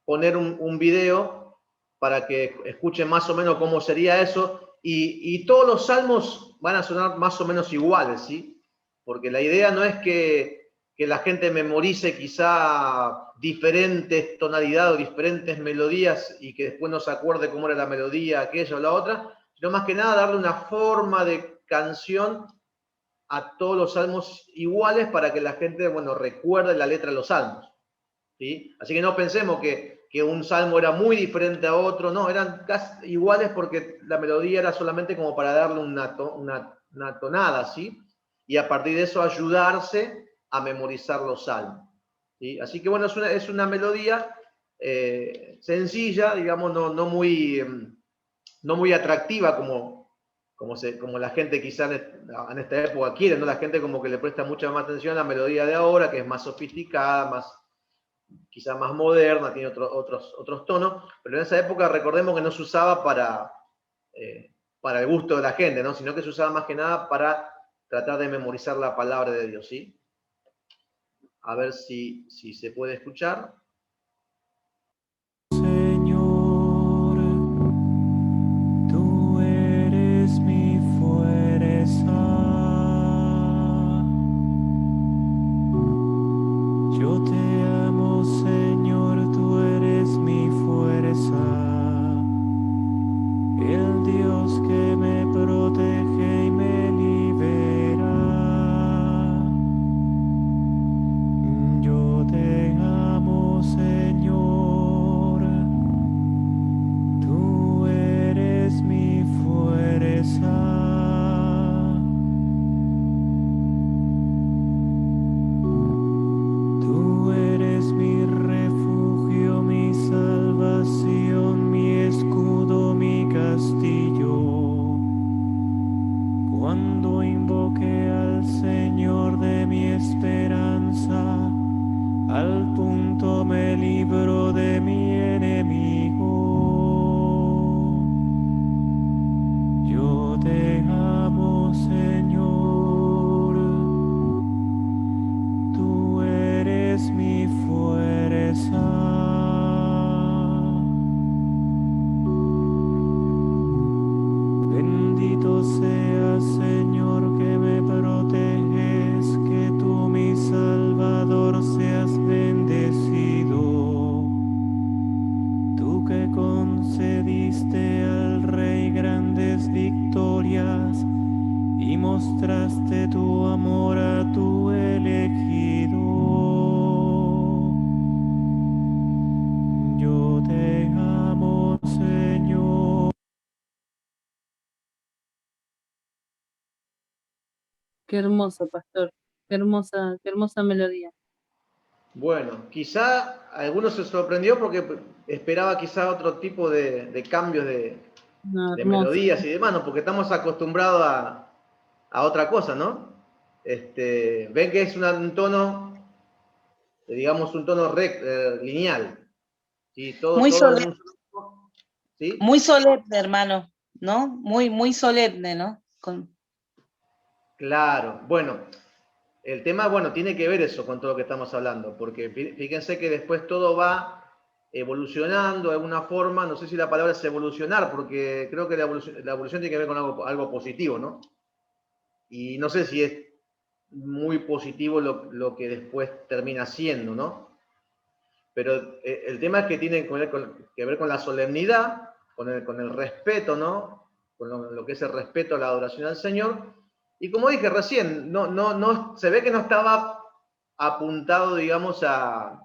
poner un video para que escuchen más o menos cómo sería eso, y todos los salmos van a sonar más o menos iguales, ¿sí? Porque la idea no es que la gente memorice quizá diferentes tonalidades o diferentes melodías y que después no se acuerde cómo era la melodía aquella o la otra, sino más que nada darle una forma de canción a todos los salmos iguales para que la gente, bueno, recuerde la letra de los salmos, ¿sí? Así que no pensemos que un salmo era muy diferente a otro, no, eran casi iguales porque la melodía era solamente como para darle una tonada, ¿sí? Y a partir de eso ayudarse a memorizar los salmos, ¿sí? Así que bueno, es una melodía sencilla, digamos, no muy atractiva como la gente quizá en esta época quiere, ¿no? La gente como que le presta mucha más atención a la melodía de ahora, que es más sofisticada, quizá más moderna, tiene otros tonos, pero en esa época recordemos que no se usaba para el gusto de la gente, ¿no? Sino que se usaba más que nada para tratar de memorizar la palabra de Dios, ¿sí? A ver si se puede escuchar. Yo te amo, Señor, tú eres mi fuerza, el Dios que me protege y me libera. Yo te amo, Señor, tú eres mi fuerza. Tú eres mi refugio, mi salvación, mi escudo, mi castillo. Cuando invoqué al Señor de mi esperanza, al punto me libró de mi enemigo. Yo te amo, Señor, tú eres mi fuerza. Bendito seas, Señor, que me proteges, que tú, mi Salvador, seas bendecido. Tú que concediste al Rey grandes victorias y mostraste tu amor a tu elegido. Yo te amo, Señor. Qué hermoso, pastor. Qué hermosa melodía. Bueno, quizá algunos se sorprendió porque esperaba quizá otro tipo de cambios No, de hermoso. melodías y demás, ¿no? Porque estamos acostumbrados a otra cosa, ¿no? Ven que es un tono, digamos, un tono lineal. ¿Sí? Muy Todo en solemne, un solo, ¿sí? muy solemne, hermano, ¿no? Muy solemne, ¿no? Claro, bueno, el tema, bueno, tiene que ver eso con todo lo que estamos hablando, porque fíjense que después todo va evolucionando de alguna forma, no sé si la palabra es evolucionar, porque creo que la evolución tiene que ver con algo positivo, ¿no? Y no sé si es muy positivo lo que después termina siendo, ¿no? Pero el tema es que tiene que ver con la solemnidad, con el respeto, ¿no? Con lo que es el respeto a la adoración al Señor. Y como dije recién, no, se ve que no estaba apuntado, digamos, a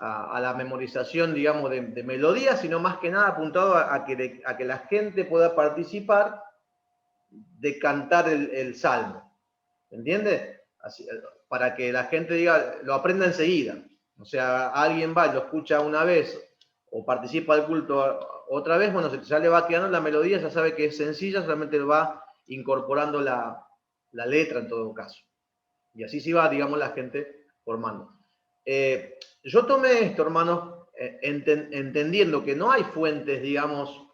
la memorización, digamos, de melodías, sino más que nada apuntado a que la gente pueda participar de cantar el salmo. ¿Entiende? Así, para que la gente diga, lo aprenda enseguida. O sea, alguien va y lo escucha una vez o participa del culto otra vez, bueno, ya le va quedando la melodía, ya sabe que es sencilla, solamente va incorporando la letra en todo caso. Y así se va, digamos, la gente formando. Yo tomé esto, hermanos, entendiendo que no hay fuentes, digamos,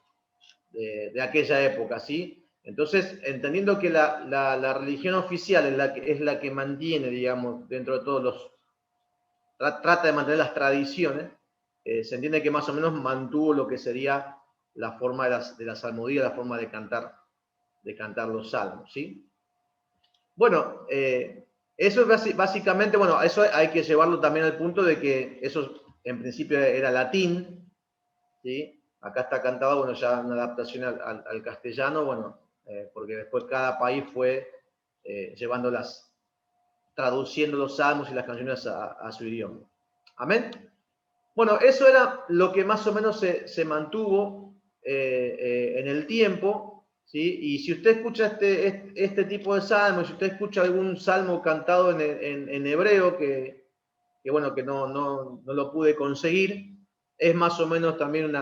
de aquella época, ¿sí? Entonces, entendiendo que la religión oficial es la que mantiene, digamos, dentro de todos los... trata de mantener las tradiciones, se entiende que más o menos mantuvo lo que sería la forma de la salmodia, la forma de cantar los salmos, ¿sí? Bueno, eso es básicamente, bueno, eso hay que llevarlo también al punto de que eso en principio era latín, ¿sí? Acá está cantado, bueno, ya una adaptación al castellano, bueno, porque después cada país fue traduciendo los salmos y las canciones a su idioma. Amén. Bueno, eso era lo que más o menos se mantuvo en el tiempo, ¿sí? Y si usted escucha este tipo de salmos, si usted escucha algún salmo cantado en hebreo, que bueno, que no lo pude conseguir, es más o menos también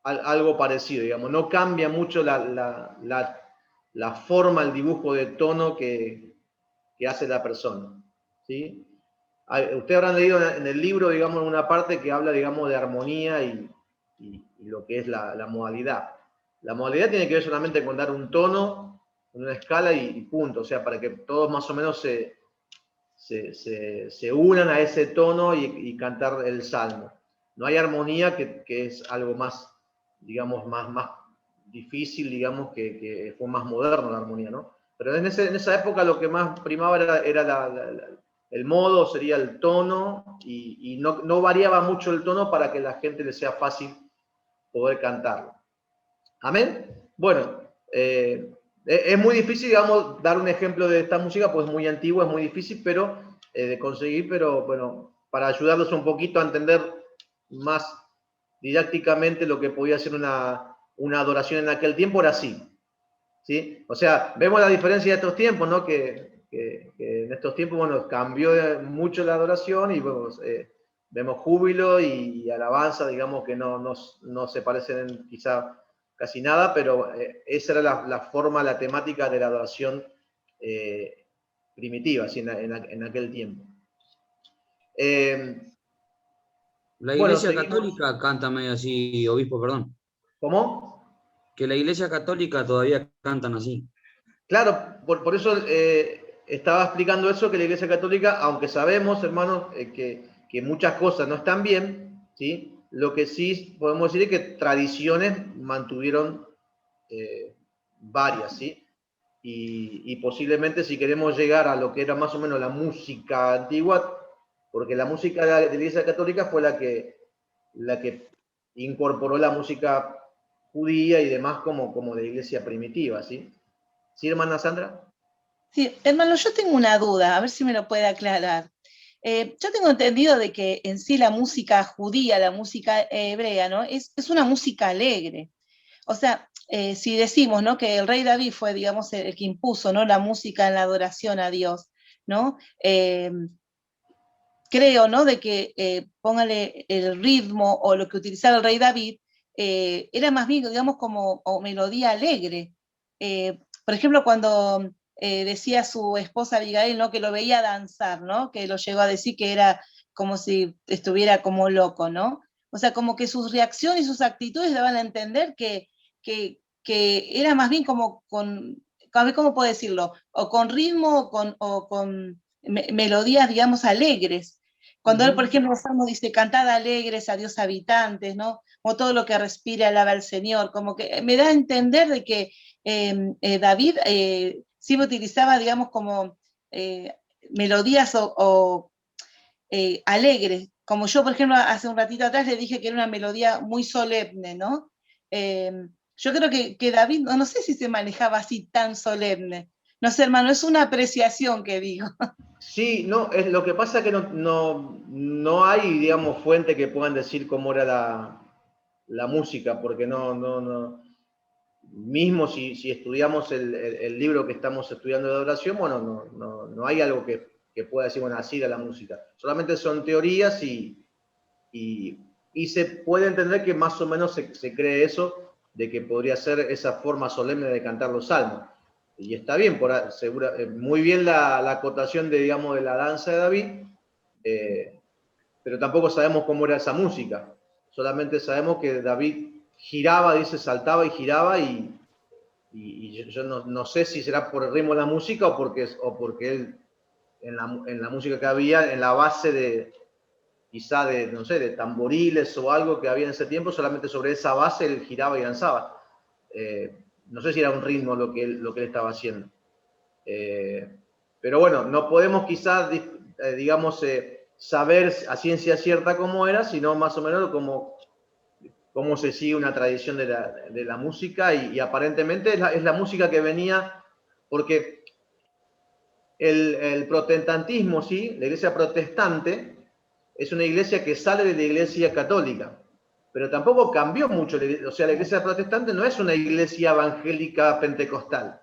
algo parecido, digamos. No cambia mucho la forma, el dibujo de tono que hace la persona, ¿sí? Ustedes habrán leído en el libro, digamos, una parte que habla, digamos, de armonía y lo que es la modalidad. La modalidad tiene que ver solamente con dar un tono, una escala y punto. O sea, para que todos más o menos se unan a ese tono y cantar el salmo. No hay armonía, que es algo más, digamos, más difícil, digamos, que fue más moderno la armonía, ¿no? Pero en esa época lo que más primaba era el modo, sería el tono, y no variaba mucho el tono para que a la gente le sea fácil poder cantarlo. ¿Amén? Bueno, es muy difícil, digamos, dar un ejemplo de esta música, pues es muy antigua, es muy difícil de conseguir, pero bueno, para ayudarlos un poquito a entender más didácticamente lo que podía ser una adoración en aquel tiempo, era así. ¿Sí? O sea, vemos la diferencia de estos tiempos, ¿no? Que en estos tiempos, bueno, cambió mucho la adoración y vemos júbilo y alabanza, digamos que no se parecen quizá casi nada, pero esa era la forma, la temática de la adoración primitiva, ¿sí? En aquel tiempo. La Bueno, Iglesia seguimos. Católica canta medio así, obispo, perdón. ¿Cómo? Que la Iglesia Católica todavía cantan así. Claro, por eso estaba explicando eso, que la Iglesia Católica, aunque sabemos, hermanos, que muchas cosas no están bien, ¿sí? Lo que sí podemos decir es que tradiciones mantuvieron varias, ¿sí? Y posiblemente si queremos llegar a lo que era más o menos la música antigua, porque la música de la Iglesia Católica fue la que incorporó la música judía y demás como de la Iglesia primitiva, ¿sí? ¿Sí, hermana Sandra? Sí, hermano, yo tengo una duda, a ver si me lo puede aclarar. Yo tengo entendido de que en sí la música judía, la música hebrea, ¿no? Es una música alegre. O sea, si decimos, ¿no? Que el rey David fue, digamos, el que impuso, ¿no? La música en la adoración a Dios, ¿no? Creo, ¿no? De que póngale el ritmo o lo que utilizaba el rey David, era más bien, digamos, como melodía alegre. Por ejemplo, cuando decía su esposa Abigail, ¿no? Que lo veía danzar, ¿no? Que lo llegó a decir que era como si estuviera como loco, ¿no? O sea, como que sus reacciones y sus actitudes daban a entender que era más bien como con, a ver cómo puedo decirlo, o con ritmo o con melodías, digamos, alegres. Cuando él, por ejemplo, el Salmo dice, cantad alegres a Dios habitantes, ¿no? O todo lo que respire alaba al Señor, como que me da a entender de que David siempre utilizaba, digamos, como melodías alegres. Como yo, por ejemplo, hace un ratito atrás le dije que era una melodía muy solemne, ¿no? Yo creo que David, no sé si se manejaba así tan solemne. No sé, hermano, es una apreciación que digo. Sí, no, lo que pasa es que no hay, digamos, fuente que puedan decir cómo era la música, porque no. Mismo si estudiamos el libro que estamos estudiando de adoración, bueno, no hay algo que pueda decir, bueno, así era la música. Solamente son teorías y se puede entender que más o menos se cree eso, de que podría ser esa forma solemne de cantar los salmos. Y está bien, muy bien la acotación digamos, de la danza de David, pero tampoco sabemos cómo era esa música. Solamente sabemos que David giraba, dice, saltaba y giraba y yo no sé si será por el ritmo de la música o porque él, en la música que había, en la base quizá no sé, de tamboriles o algo que había en ese tiempo, solamente sobre esa base él giraba y danzaba. No sé si era un ritmo lo que él estaba haciendo. Pero bueno, no podemos quizás, digamos, saber a ciencia cierta cómo era, sino más o menos cómo se sigue una tradición de la música y aparentemente es la música que venía, porque el protestantismo, ¿sí? La iglesia protestante es una iglesia que sale de la iglesia católica, pero tampoco cambió mucho. O sea, la iglesia protestante no es una iglesia evangélica pentecostal,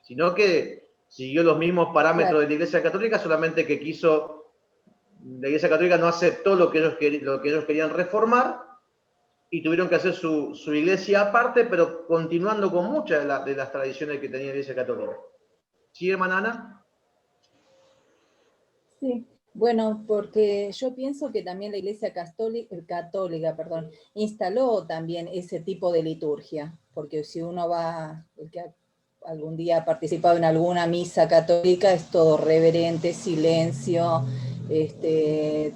sino que siguió los mismos parámetros de la iglesia católica, solamente que la iglesia católica no aceptó lo que ellos querían reformar y tuvieron que hacer su iglesia aparte, pero continuando con muchas de las tradiciones que tenía la iglesia católica. ¿Sí, hermana Ana? Sí, bueno, porque yo pienso que también la Iglesia Católica, instaló también ese tipo de liturgia, porque si uno va, el que algún día ha participado en alguna misa católica, es todo reverente, silencio,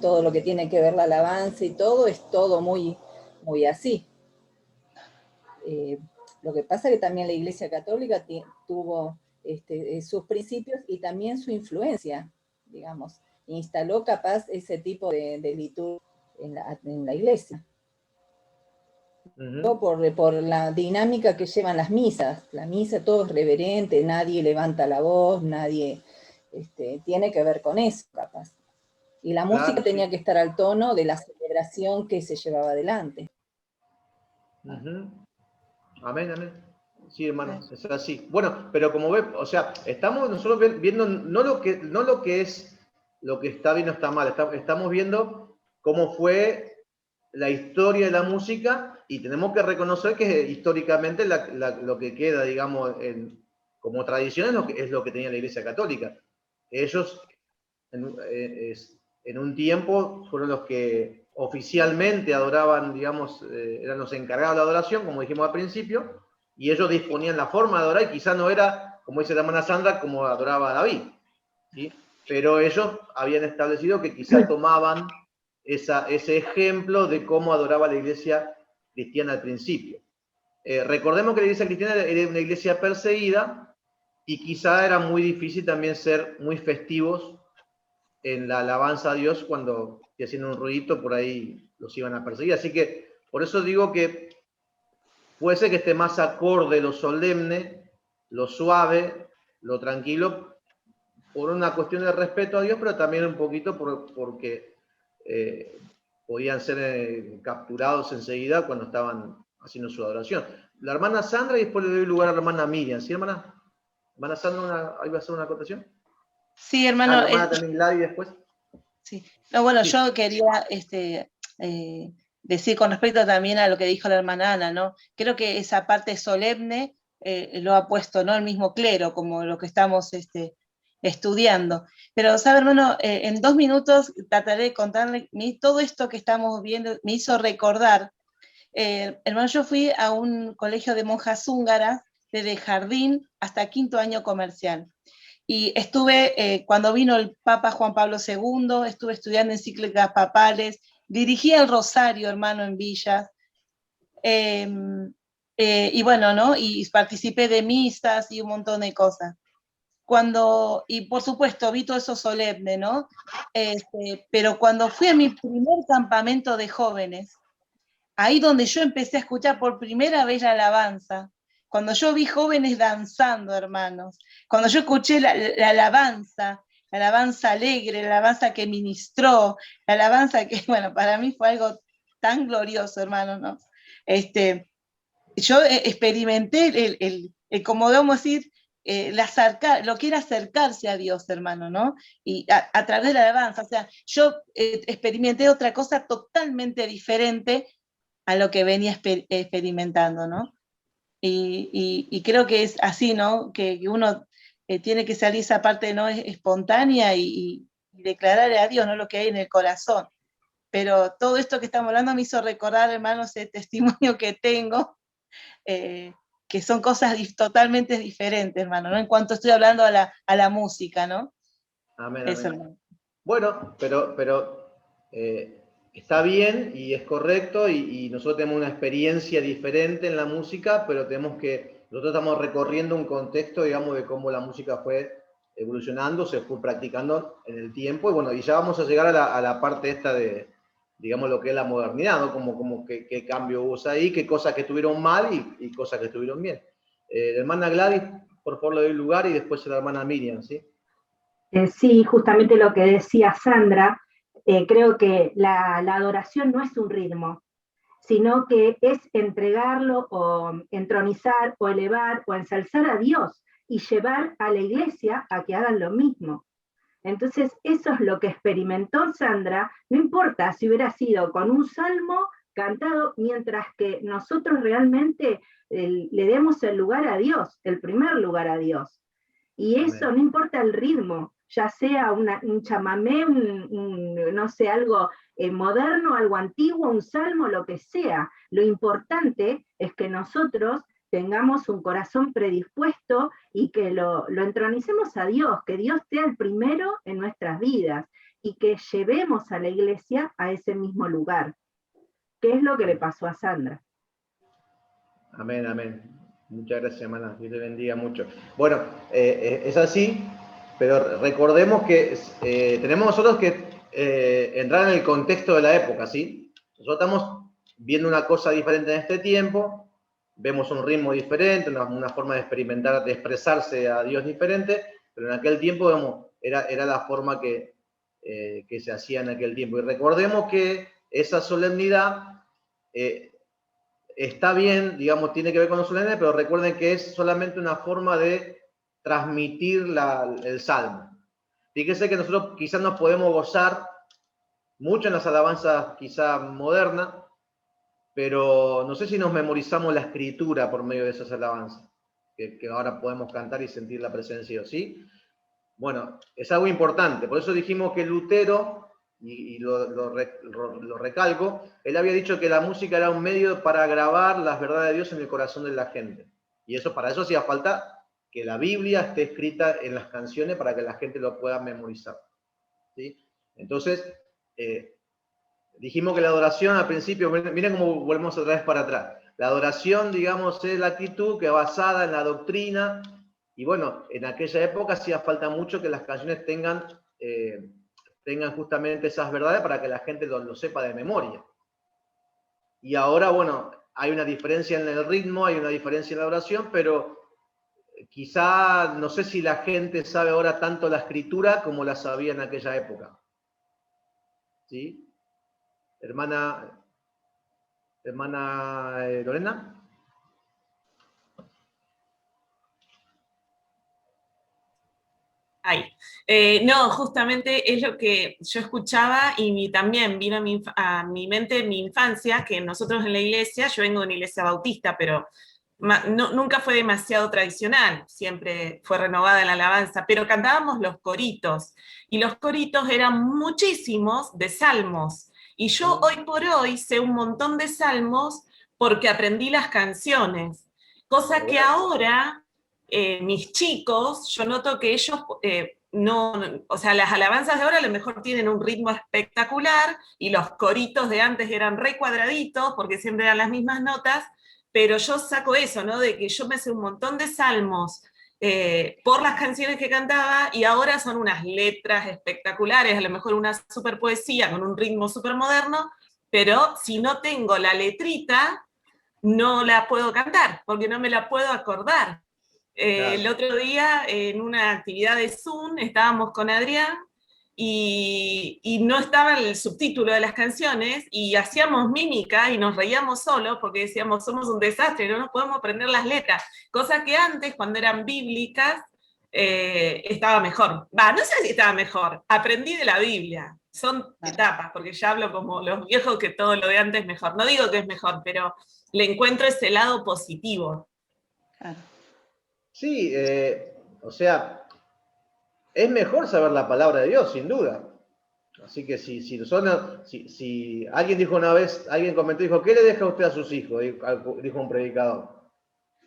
todo lo que tiene que ver la alabanza y todo, es todo muy, muy así. Lo que pasa es que también la Iglesia Católica tuvo sus principios y también su influencia, digamos. instaló capaz ese tipo de liturgia en la iglesia. Ujú. Por la dinámica que llevan las misas. La misa todo es reverente, nadie levanta la voz, nadie tiene que ver con eso, capaz. Y la Claro, música tenía sí. que estar al tono de la celebración que se llevaba adelante. Ujú. Amén, amén. Sí, hermano, es así. Bueno, pero como ve, o sea, estamos nosotros viendo no lo que es lo que está bien o está mal, estamos viendo cómo fue la historia de la música y tenemos que reconocer que históricamente lo que queda, digamos, como tradición es lo que tenía la Iglesia Católica. Ellos en un tiempo fueron los que oficialmente adoraban, digamos, eran los encargados de la adoración, como dijimos al principio, y ellos disponían la forma de adorar, y quizás no era, como dice la hermana Sandra, como adoraba a David, ¿sí? Pero ellos habían establecido que quizás tomaban ese ejemplo de cómo adoraba la iglesia cristiana al principio. Recordemos que la iglesia cristiana era una iglesia perseguida, y quizá era muy difícil también ser muy festivos en la alabanza a Dios cuando haciendo un ruidito por ahí los iban a perseguir. Así que por eso digo que puede ser que esté más acorde lo solemne, lo suave, lo tranquilo, por una cuestión de respeto a Dios, pero también un poquito porque podían ser capturados enseguida cuando estaban haciendo su adoración. La hermana Sandra, y después le doy lugar a la hermana Miriam, ¿sí, hermana? ¿Hermana Sandra, ahí va a hacer una acotación? Sí, hermano. La hermana también Gladys después. Sí. No, bueno, Sí. yo quería decir con respecto también a lo que dijo la hermana Ana, ¿no? Creo que esa parte solemne lo ha puesto, ¿no?, el mismo clero, como lo que estamos estudiando. Pero, ¿sabe, hermano? En 2 minutos trataré de contarle, todo esto que estamos viendo me hizo recordar. Hermano, yo fui a un colegio de monjas húngaras desde jardín hasta 5º año comercial. Y estuve, cuando vino el Papa Juan Pablo II, estuve estudiando encíclicas papales, dirigí el Rosario, hermano, en Villas, y bueno, ¿no? Y participé de misas y un montón de cosas. Y por supuesto, vi todo eso solemne, ¿no? Pero cuando fui a mi primer campamento de jóvenes, ahí donde yo empecé a escuchar por primera vez la alabanza, cuando yo vi jóvenes danzando, hermanos, cuando yo escuché la alabanza alegre, la alabanza que ministró, la alabanza que, bueno, para mí fue algo tan glorioso, hermano, ¿no? Yo experimenté como debemos decir, lo que era acercarse a Dios, hermano, ¿no? Y a través de la alabanza, o sea, yo experimenté otra cosa totalmente diferente a lo que venía experimentando, ¿no? Y creo que es así, ¿no? Que uno tiene que salir esa parte, ¿no?, espontánea y declararle a Dios, ¿no?, lo que hay en el corazón. Pero todo esto que estamos hablando me hizo recordar, hermanos, el testimonio que tengo, que son cosas totalmente diferentes, hermano, ¿no? En cuanto estoy hablando a la música, ¿no? Amén, Eso, amén. hermano. Bueno, pero está bien y es correcto, y nosotros tenemos una experiencia diferente en la música, pero nosotros estamos recorriendo un contexto, digamos, de cómo la música fue evolucionando, se fue practicando en el tiempo, y bueno, y ya vamos a llegar a la parte esta de, digamos, lo que es la modernidad, ¿no? Como qué cambio hubo ahí, qué cosas que estuvieron mal y cosas que estuvieron bien. La hermana Gladys, por favor, le doy lugar, y después la hermana Miriam, ¿sí? Sí, justamente lo que decía Sandra, creo que la adoración no es un ritmo, sino que es entregarlo o entronizar o elevar o ensalzar a Dios y llevar a la iglesia a que hagan lo mismo. Entonces, eso es lo que experimentó Sandra, no importa si hubiera sido con un salmo cantado, mientras que nosotros realmente le demos el lugar a Dios, el primer lugar a Dios. Y eso no importa el ritmo, ya sea un chamamé, no sé, algo moderno, algo antiguo, un salmo, lo que sea. Lo importante es que nosotros tengamos un corazón predispuesto y que lo entronicemos a Dios, que Dios sea el primero en nuestras vidas y que llevemos a la iglesia a ese mismo lugar. ¿Qué es lo que le pasó a Sandra? Amén, amén. Muchas gracias, hermana. Dios te bendiga mucho. Bueno, es así. pero recordemos que tenemos nosotros que entrar en el contexto de la época, ¿sí? Nosotros estamos viendo una cosa diferente en este tiempo, vemos un ritmo diferente, una forma de experimentar, de expresarse a Dios diferente, pero en aquel tiempo, digamos, era la forma que se hacía en aquel tiempo. Y recordemos que esa solemnidad está bien, digamos, tiene que ver con la solemnidad, pero recuerden que es solamente una forma de transmitir el salmo. Fíjense que nosotros quizás nos podemos gozar mucho en las alabanzas quizás modernas, pero no sé si nos memorizamos la escritura por medio de esas alabanzas, que ahora podemos cantar y sentir la presencia de Dios, ¿sí? Bueno, es algo importante, por eso dijimos que Lutero, y lo recalco, él había dicho que la música era un medio para grabar las verdades de Dios en el corazón de la gente. Y eso, para eso hacía falta que la Biblia esté escrita en las canciones para que la gente lo pueda memorizar, ¿sí? Entonces, dijimos que la adoración al principio, miren cómo volvemos otra vez para atrás. La adoración, digamos, es la actitud que es basada en la doctrina. Y bueno, en aquella época hacía falta mucho que las canciones tengan justamente esas verdades para que la gente lo sepa de memoria. Y ahora, bueno, hay una diferencia en el ritmo, hay una diferencia en la oración, pero quizá, no sé si la gente sabe ahora tanto la escritura como la sabía en aquella época. ¿Sí? Hermana Lorena. Ay. No, justamente es lo que yo escuchaba y también vino a mi mente mi infancia, que nosotros en la iglesia, yo vengo de una iglesia bautista, pero nunca fue demasiado tradicional, siempre fue renovada la alabanza, pero cantábamos los coritos, y los coritos eran muchísimos de salmos, y yo hoy por hoy sé un montón de salmos porque aprendí las canciones, cosa que ahora mis chicos, yo noto que ellos no, o sea, las alabanzas de ahora a lo mejor tienen un ritmo espectacular y los coritos de antes eran re cuadraditos porque siempre eran las mismas notas, pero yo saco eso, ¿no? De que yo me sé un montón de salmos por las canciones que cantaba y ahora son unas letras espectaculares, a lo mejor una super poesía con un ritmo súper moderno, pero si no tengo la letrita, no la puedo cantar porque no me la puedo acordar. Claro. El otro día, en una actividad de Zoom, estábamos con Adrián y no estaba el subtítulo de las canciones y hacíamos mímica y nos reíamos solos porque decíamos, somos un desastre, no nos podemos aprender las letras. Cosa que antes, cuando eran bíblicas, estaba mejor. No sé si estaba mejor, aprendí de la Biblia. Son etapas, porque ya hablo como los viejos que todo lo de antes es mejor. No digo que es mejor, pero le encuentro ese lado positivo. Claro. Sí, o sea, es mejor saber la palabra de Dios, sin duda. Así que si alguien dijo una vez, alguien comentó, dijo, ¿qué le deja usted a sus hijos? Dijo un predicador.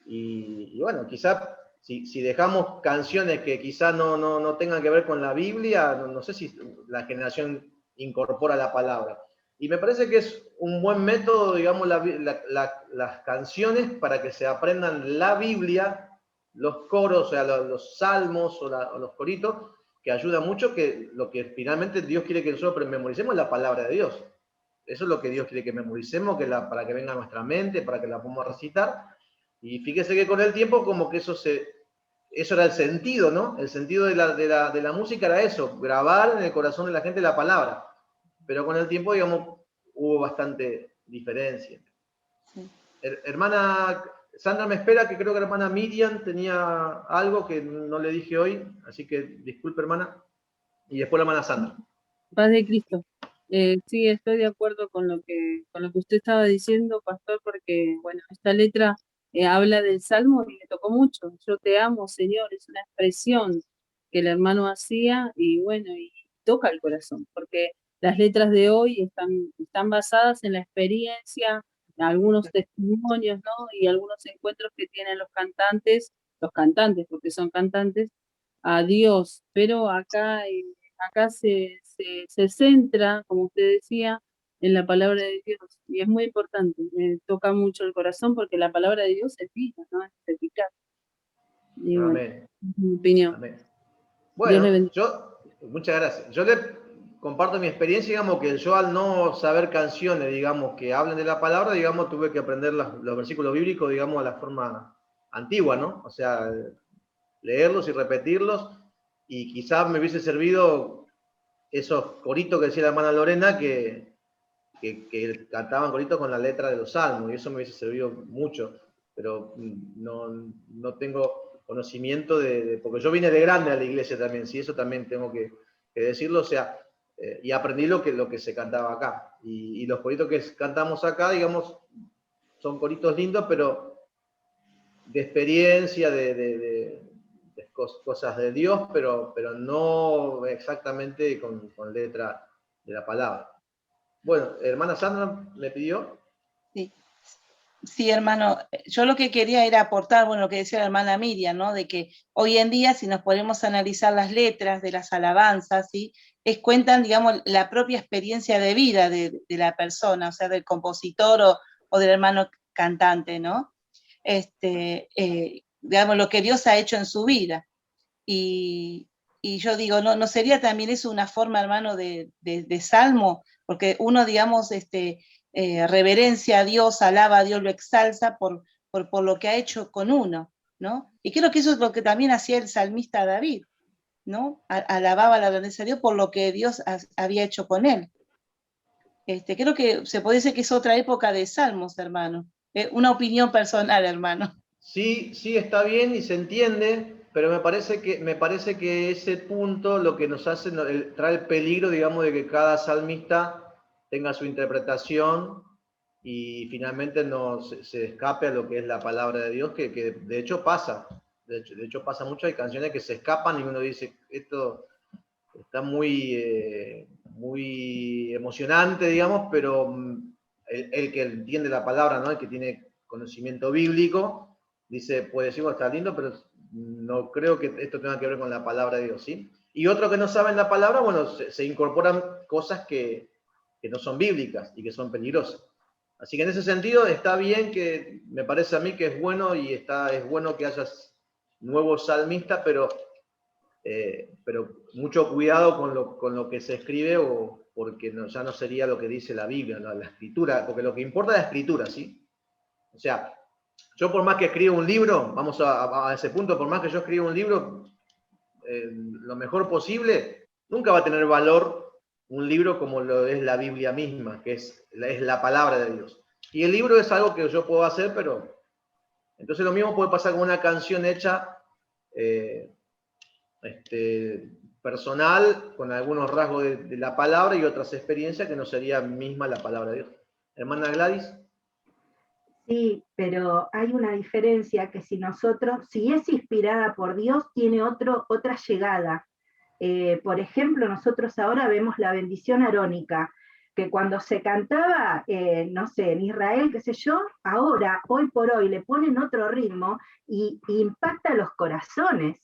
Y bueno, quizás si dejamos canciones que quizás no tengan que ver con la Biblia, no sé si la generación incorpora la palabra. Y me parece que es un buen método, digamos, las canciones para que se aprendan la Biblia, los coros, o sea, los salmos o los coritos, que ayuda mucho, que lo que finalmente Dios quiere que nosotros memoricemos es la palabra de Dios. Eso es lo que Dios quiere que memoricemos, para que venga a nuestra mente, para que la podamos recitar. Y fíjese que con el tiempo como que eso era el sentido, ¿no? El sentido de la música era eso, grabar en el corazón de la gente la palabra. Pero con el tiempo, digamos, hubo bastante diferencia. Sí. Hermana Sandra me espera, que creo que la hermana Miriam tenía algo que no le dije hoy, así que disculpe, hermana. Y después la hermana Sandra. Paz de Cristo. Sí, estoy de acuerdo con lo que usted estaba diciendo, pastor, porque, bueno, esta letra habla del Salmo y me tocó mucho. Yo te amo, Señor, es una expresión que el hermano hacía y, bueno, y toca el corazón, porque las letras de hoy están basadas en la experiencia, en algunos testimonios, ¿no? Y algunos encuentros que tienen los cantantes, porque son cantantes, a Dios, pero acá se centra, como usted decía, en la palabra de Dios, y es muy importante, toca mucho el corazón porque la palabra de Dios es viva, ¿no? Es eficaz. Y bueno, Amén. es mi opinión. Amén. Dios le Bueno, bendiga. muchas gracias. Yo le comparto mi experiencia, digamos, que yo al no saber canciones, digamos, que hablen de la palabra, digamos, tuve que aprender los versículos bíblicos, digamos, a la forma antigua, ¿no? O sea, leerlos y repetirlos, y quizás me hubiese servido esos coritos que decía la hermana Lorena, que cantaban coritos con la letra de los salmos, y eso me hubiese servido mucho, pero no tengo conocimiento porque yo vine de grande a la iglesia también, sí, eso también tengo que decirlo, o sea, y aprendí lo que se cantaba acá, y los coritos que cantamos acá, digamos, son coritos lindos, pero de experiencia, de cosas de Dios, pero no exactamente con letra de la palabra. Bueno, hermana Sandra me pidió. Sí. Sí, hermano, yo lo que quería era aportar, bueno, lo que decía la hermana Miriam, ¿no? De que hoy en día, si nos ponemos a analizar las letras de las alabanzas, ¿sí? Cuentan, digamos, la propia experiencia de vida de la persona, o sea, del compositor o del hermano cantante, ¿no? Digamos, lo que Dios ha hecho en su vida. Y yo digo, ¿no sería también eso una forma, hermano, de salmo? Porque uno, digamos, reverencia a Dios, alaba a Dios, lo exalta por lo que ha hecho con uno, ¿no? Y creo que eso es lo que también hacía el salmista David, ¿no? Alababa la grandeza de Dios por lo que Dios había hecho con él. Creo que se puede decir que es otra época de salmos, hermano. Una opinión personal, hermano. Sí, sí, está bien y se entiende, pero me parece que ese punto lo que nos hace, trae el peligro, digamos, de que cada salmista tenga su interpretación y finalmente no se escape a lo que es la palabra de Dios, que de hecho pasa. De hecho pasa mucho, hay canciones que se escapan y uno dice, esto está muy emocionante, digamos, pero el que entiende la palabra, ¿no? El que tiene conocimiento bíblico, dice, puede decir, bueno, está lindo, pero no creo que esto tenga que ver con la palabra de Dios, ¿sí? Y otros que no saben la palabra, bueno, se incorporan cosas que no son bíblicas y que son peligrosas. Así que en ese sentido está bien, que me parece a mí que es bueno y es bueno que haya nuevos salmistas, pero mucho cuidado con lo que se escribe, porque ya no sería lo que dice la Biblia, ¿no? La escritura, porque lo que importa es la escritura, ¿sí? O sea, yo por más que escriba un libro, vamos a ese punto, por más que yo escriba un libro lo mejor posible, nunca va a tener valor un libro como lo es la Biblia misma, que es la palabra de Dios. Y el libro es algo que yo puedo hacer, pero entonces lo mismo puede pasar con una canción hecha personal, con algunos rasgos de la palabra y otras experiencias que no sería misma la palabra de Dios. Hermana Gladys. Sí, pero hay una diferencia que si es inspirada por Dios, tiene otra llegada. Por ejemplo, nosotros ahora vemos la bendición arónica, que cuando se cantaba, no sé, en Israel, qué sé yo, ahora, hoy por hoy, le ponen otro ritmo y impacta los corazones.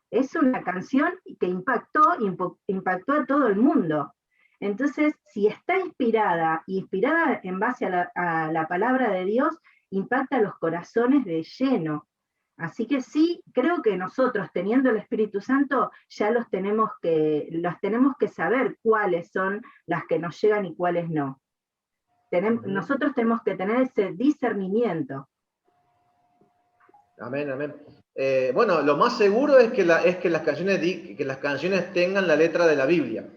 Es una canción que impactó a todo el mundo. Entonces, si está inspirada en base a la palabra de Dios, impacta los corazones de lleno. Así que sí, creo que nosotros, teniendo el Espíritu Santo, ya los tenemos que saber cuáles son las que nos llegan y cuáles no. Nosotros tenemos que tener ese discernimiento. Amén, amén. Bueno, lo más seguro es que las canciones tengan la letra de la Biblia.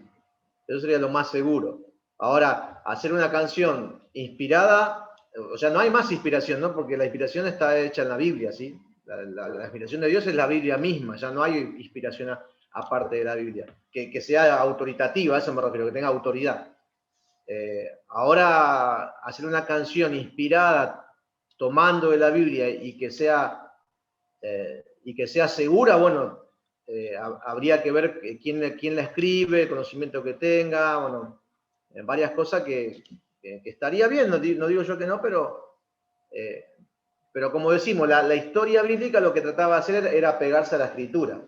Eso sería lo más seguro. Ahora, hacer una canción inspirada, o sea, no hay más inspiración, ¿no? Porque la inspiración está hecha en la Biblia, ¿sí? La inspiración de Dios es la Biblia misma, ya no hay inspiración aparte de la Biblia. Que sea autoritativa, a eso me refiero, que tenga autoridad. Ahora, hacer una canción inspirada tomando de la Biblia y que sea segura, bueno, habría que ver quién la escribe, el conocimiento que tenga, bueno, varias cosas que estaría bien, no digo yo que no, pero como decimos, la historia bíblica lo que trataba de hacer era pegarse a la escritura.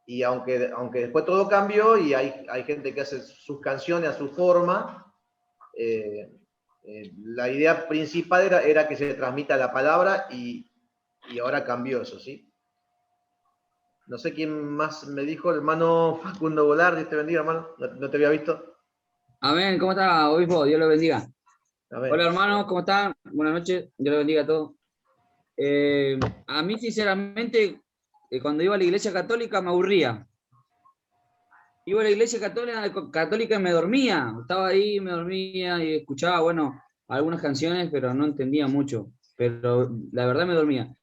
Y aunque después todo cambió y hay gente que hace sus canciones a su forma, la idea principal era que se transmita la palabra y ahora cambió eso, ¿sí? No sé quién más me dijo, el hermano Facundo Golar, Dios te bendiga, hermano. No te había visto. Amén, ¿cómo está, obispo? Dios lo bendiga. Amén. Hola, hermanos, ¿cómo están? Buenas noches, Dios lo bendiga a todos. A mí, sinceramente, cuando iba a la iglesia católica me aburría. Iba a la iglesia católica y me dormía. Estaba ahí, me dormía y escuchaba, bueno, algunas canciones, pero no entendía mucho. Pero la verdad me dormía.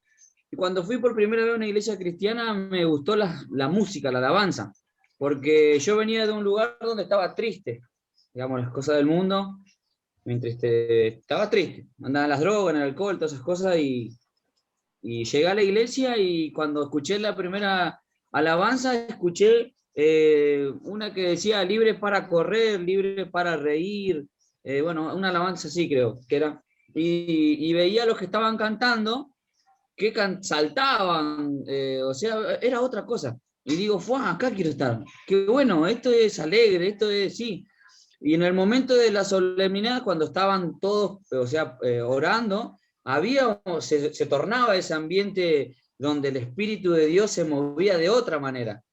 Y cuando fui por primera vez a una iglesia cristiana, me gustó la música, la alabanza. Porque yo venía de un lugar donde estaba triste, digamos, las cosas del mundo. Estaba triste. Andaban las drogas, en el alcohol, todas esas cosas. Y llegué a la iglesia y cuando escuché la primera alabanza, escuché una que decía libre para correr, libre para reír, bueno, una alabanza así creo que era. Y veía a los que estaban cantando, que saltaban, o sea, era otra cosa. Y digo, ¡fua! Acá quiero estar. Qué bueno, esto es alegre, esto es, sí. Y en el momento de la solemnidad, cuando estaban todos, o sea, orando, se tornaba ese ambiente donde el Espíritu de Dios se movía de otra manera,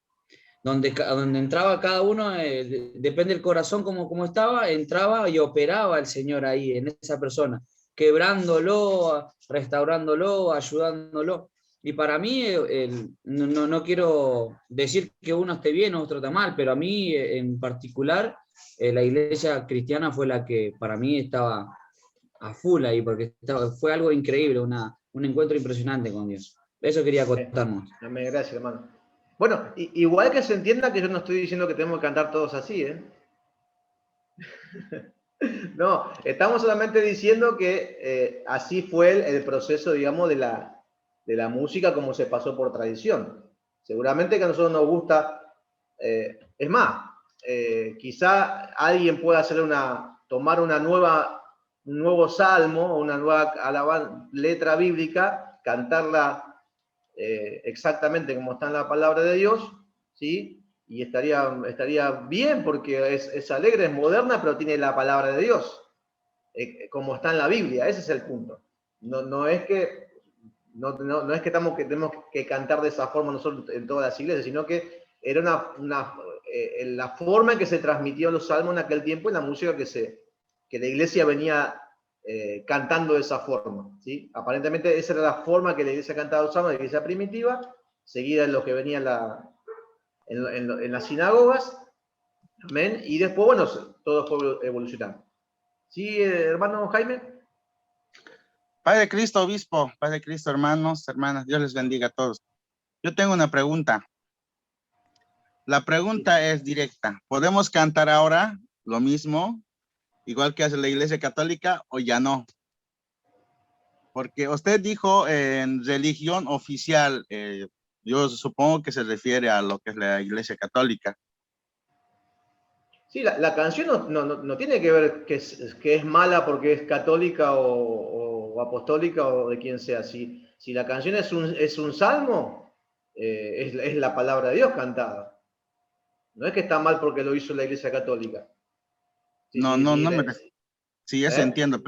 donde entraba cada uno, depende del corazón como estaba, entraba y operaba el Señor ahí, en esa persona, quebrándolo, restaurándolo, ayudándolo. Y para mí, no quiero decir que uno esté bien o otro está mal, pero a mí en particular, la iglesia cristiana fue la que para mí estaba a full ahí, porque fue algo increíble, un encuentro impresionante con Dios. Eso quería contarnos. Amén, gracias, hermano. Bueno, igual que se entienda que yo no estoy diciendo que tenemos que cantar todos así, ¿eh? No, estamos solamente diciendo que así fue el proceso, digamos, de la música como se pasó por tradición. Seguramente que a nosotros nos gusta, es más, quizá alguien pueda tomar un nuevo salmo, una nueva letra bíblica, cantarla exactamente como está en la palabra de Dios, ¿sí? Y estaría bien porque es alegre, es moderna, pero tiene la palabra de Dios, como está en la Biblia. Ese es el punto. No es que tenemos que cantar de esa forma nosotros en todas las iglesias, sino que era la forma en que se transmitían los salmos en aquel tiempo y la música que la iglesia venía cantando de esa forma, ¿sí? Aparentemente esa era la forma que la iglesia cantaba los salmos, la iglesia primitiva, seguida en lo que venía en las sinagogas, amén, y después, bueno, todo fue evolucionando. ¿Sí, hermano Jaime? Padre Cristo, obispo, Padre Cristo, hermanos, hermanas, Dios les bendiga a todos. Yo tengo una pregunta. La pregunta es directa. ¿Podemos cantar ahora lo mismo, igual que hace la Iglesia Católica, o ya no? Porque usted dijo en religión oficial, yo supongo que se refiere a lo que es la Iglesia Católica. Sí, la canción no tiene que ver que es mala porque es católica o apostólica o de quien sea. Si la canción es un salmo, es la palabra de Dios cantada. No es que está mal porque lo hizo la Iglesia Católica. Sí, eso entiendo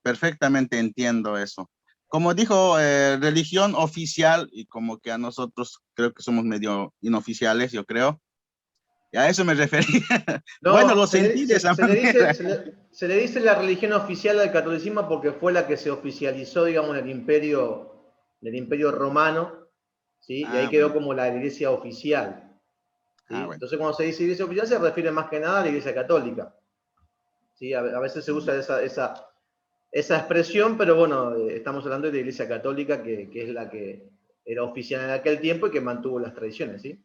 perfectamente entiendo eso. Como dijo, religión oficial, y como que a nosotros creo que somos medio inoficiales, yo creo. Y a eso me refería. No, bueno, lo sentí de esa manera. Se le dice la religión oficial al catolicismo porque fue la que se oficializó, digamos, en el imperio romano, ¿sí? Y ahí quedó como la iglesia oficial. ¿Sí? Bueno. Entonces, cuando se dice iglesia oficial, se refiere más que nada a la iglesia católica. ¿Sí? A veces se usa esa expresión, pero bueno, estamos hablando de la iglesia católica, que es la que era oficial en aquel tiempo y que mantuvo las tradiciones, ¿sí?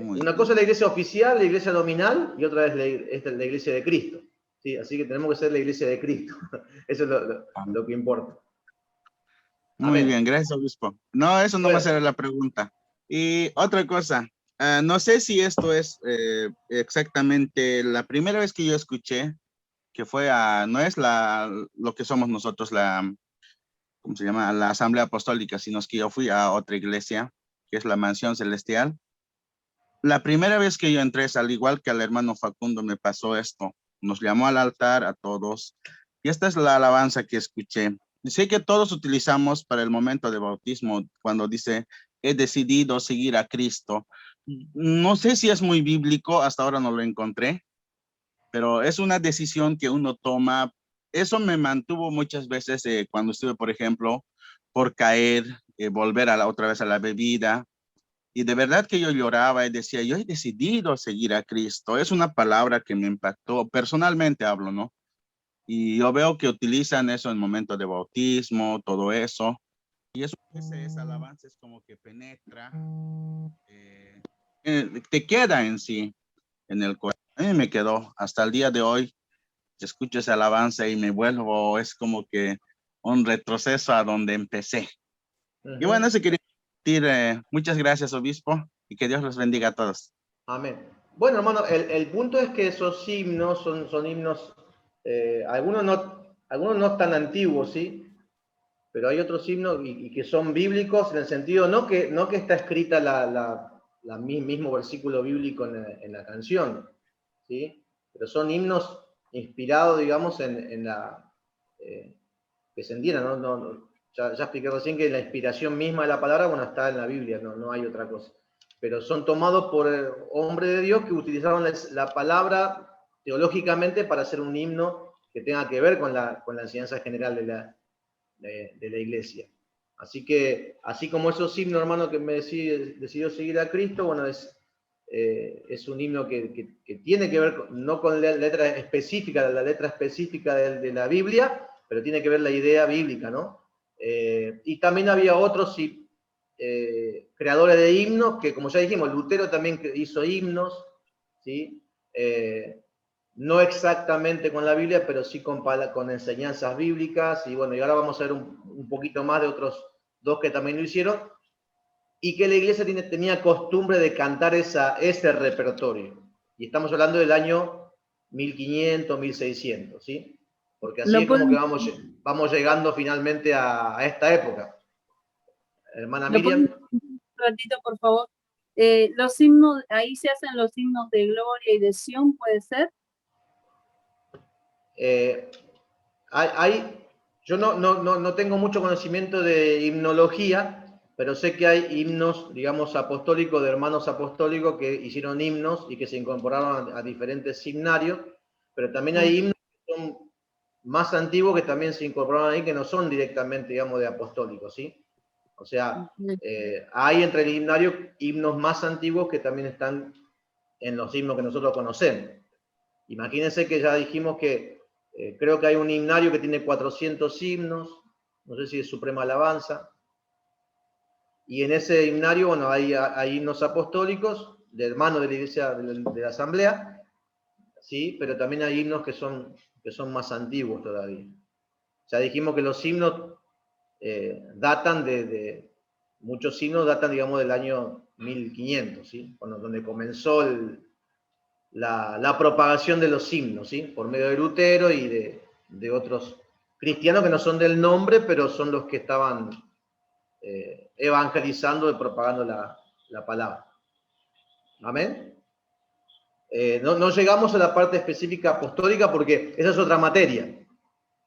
Una cosa es la iglesia oficial, la iglesia nominal, y otra es la iglesia de Cristo, ¿sí? Así que tenemos que ser la iglesia de Cristo. Eso es lo que importa. Muy bien, gracias, obispo. No, eso no va a ser la pregunta. Y otra cosa, no sé si esto es exactamente la primera vez que yo escuché, que fue no es lo que somos nosotros, ¿cómo se llama? La Asamblea Apostólica, sino que yo fui a otra iglesia, que es la Mansión Celestial. La primera vez que yo entré, al igual que al hermano Facundo, me pasó esto. Nos llamó al altar a todos. Y esta es la alabanza que escuché. Sé que todos utilizamos para el momento de bautismo, cuando dice, he decidido seguir a Cristo. No sé si es muy bíblico, hasta ahora no lo encontré, pero es una decisión que uno toma. Eso me mantuvo muchas veces cuando estuve, por ejemplo, por caer, volver otra vez a la bebida. Y de verdad que yo lloraba y decía, yo he decidido seguir a Cristo. Es una palabra que me impactó, personalmente hablo, ¿no? Y yo veo que utilizan eso en momentos de bautismo, todo eso. Y eso, esa alabanza es como que penetra, te queda en sí, en el corazón. A mí me quedó hasta el día de hoy. Escucho esa alabanza y me vuelvo, es como que un retroceso a donde empecé. Y bueno, eso quería decir. Muchas gracias, obispo, y que Dios los bendiga a todos. Amén. Bueno, hermano, el punto es que esos himnos son himnos, algunos no tan antiguos, ¿sí? Pero hay otros himnos y que son bíblicos en el sentido, no que está escrita mismo versículo bíblico en la canción, ¿sí? Pero son himnos inspirados, digamos, que se entiendan, ¿no? Ya expliqué recién que la inspiración misma de la palabra, bueno, está en la Biblia, no hay otra cosa. Pero son tomados por hombres de Dios que utilizaron la palabra teológicamente para hacer un himno que tenga que ver con la enseñanza general de la iglesia. Así que, así como esos himnos, hermano, que me decidió seguir a Cristo, bueno, es un himno que tiene que ver no con la letra específica de la Biblia, pero tiene que ver la idea bíblica, ¿no? Y también había otros creadores de himnos, que como ya dijimos, Lutero también hizo himnos, ¿sí? No exactamente con la Biblia, pero sí con enseñanzas bíblicas, y bueno, y ahora vamos a ver un poquito más de otros dos que también lo hicieron, y que la iglesia tenía costumbre de cantar ese repertorio. Y estamos hablando del año 1500, 1600, ¿sí? Porque así es como que vamos llegando finalmente a esta época. Hermana Miriam. Un ratito, por favor. Los himnos, ahí se hacen los himnos de gloria y de Sión, ¿puede ser? Yo no tengo mucho conocimiento de himnología, pero sé que hay himnos, digamos, apostólicos, de hermanos apostólicos que hicieron himnos y que se incorporaron a diferentes himnarios, pero también hay himnos que son más antiguos que también se incorporaron ahí, que no son directamente, digamos, de apostólicos, ¿sí? O sea, hay entre el himnario himnos más antiguos que también están en los himnos que nosotros conocemos. Imagínense que ya dijimos que creo que hay un himnario que tiene 400 himnos, no sé si es Suprema Alabanza, y en ese himnario, bueno, hay himnos apostólicos, de hermanos de la iglesia, de la asamblea, ¿sí? Pero también hay himnos que son más antiguos todavía. Ya dijimos que los himnos datan muchos himnos datan, digamos, del año 1500, ¿sí? Donde comenzó la propagación de los himnos, ¿sí? Por medio de Lutero y de otros cristianos que no son del nombre, pero son los que estaban evangelizando y propagando la palabra. Amén. No llegamos a la parte específica apostólica porque esa es otra materia.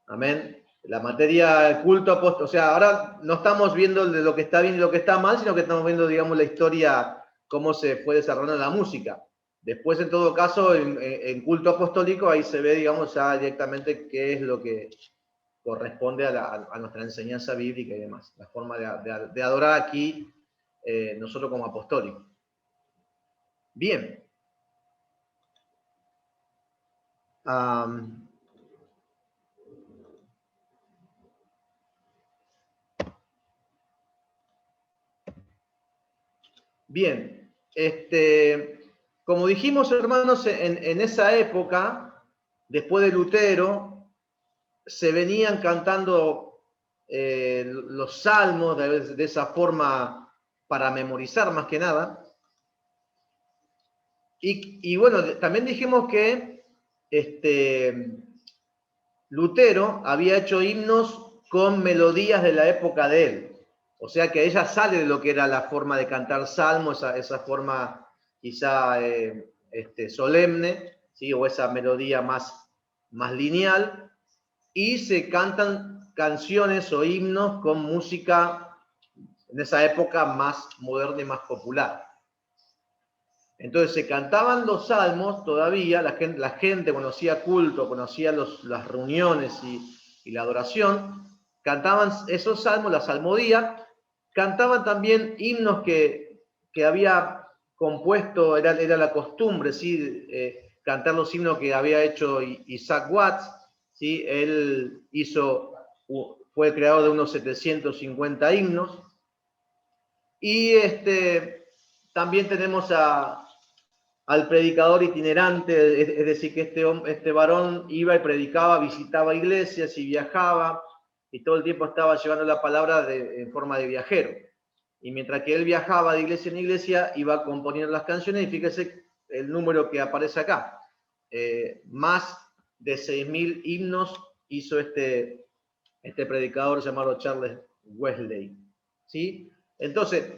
Amén. La materia del culto apostólico, o sea, ahora no estamos viendo de lo que está bien y lo que está mal, sino que estamos viendo, digamos, la historia, cómo se fue desarrollando la música. Después, en todo caso, en culto apostólico, ahí se ve, digamos, ya directamente qué es lo que corresponde a nuestra enseñanza bíblica y demás. La forma de adorar aquí, nosotros como apostólicos. Bien. Bien, como dijimos, hermanos, en esa época, después de Lutero, se venían cantando los salmos de esa forma para memorizar más que nada. Y bueno, también dijimos que Lutero había hecho himnos con melodías de la época de él. O sea que ella sale de lo que era la forma de cantar salmos, esa forma quizá solemne, ¿sí? O esa melodía más lineal, y se cantan canciones o himnos con música en esa época más moderna y más popular. Entonces se cantaban los salmos todavía, la gente cuando hacía culto, cuando hacía las reuniones y la adoración, cantaban esos salmos, la salmodía, cantaban también himnos que había compuesto, era la costumbre, ¿sí? Cantar los himnos que había hecho Isaac Watts, ¿sí? Él fue el creador de unos 750 himnos. Y también tenemos al predicador itinerante, es decir, que este varón iba y predicaba, visitaba iglesias y viajaba, y todo el tiempo estaba llevando la palabra en forma de viajero. Y mientras que él viajaba de iglesia en iglesia, iba componiendo las canciones, y fíjese el número que aparece acá. Más de 6.000 himnos hizo este predicador llamado Charles Wesley, ¿sí? Entonces,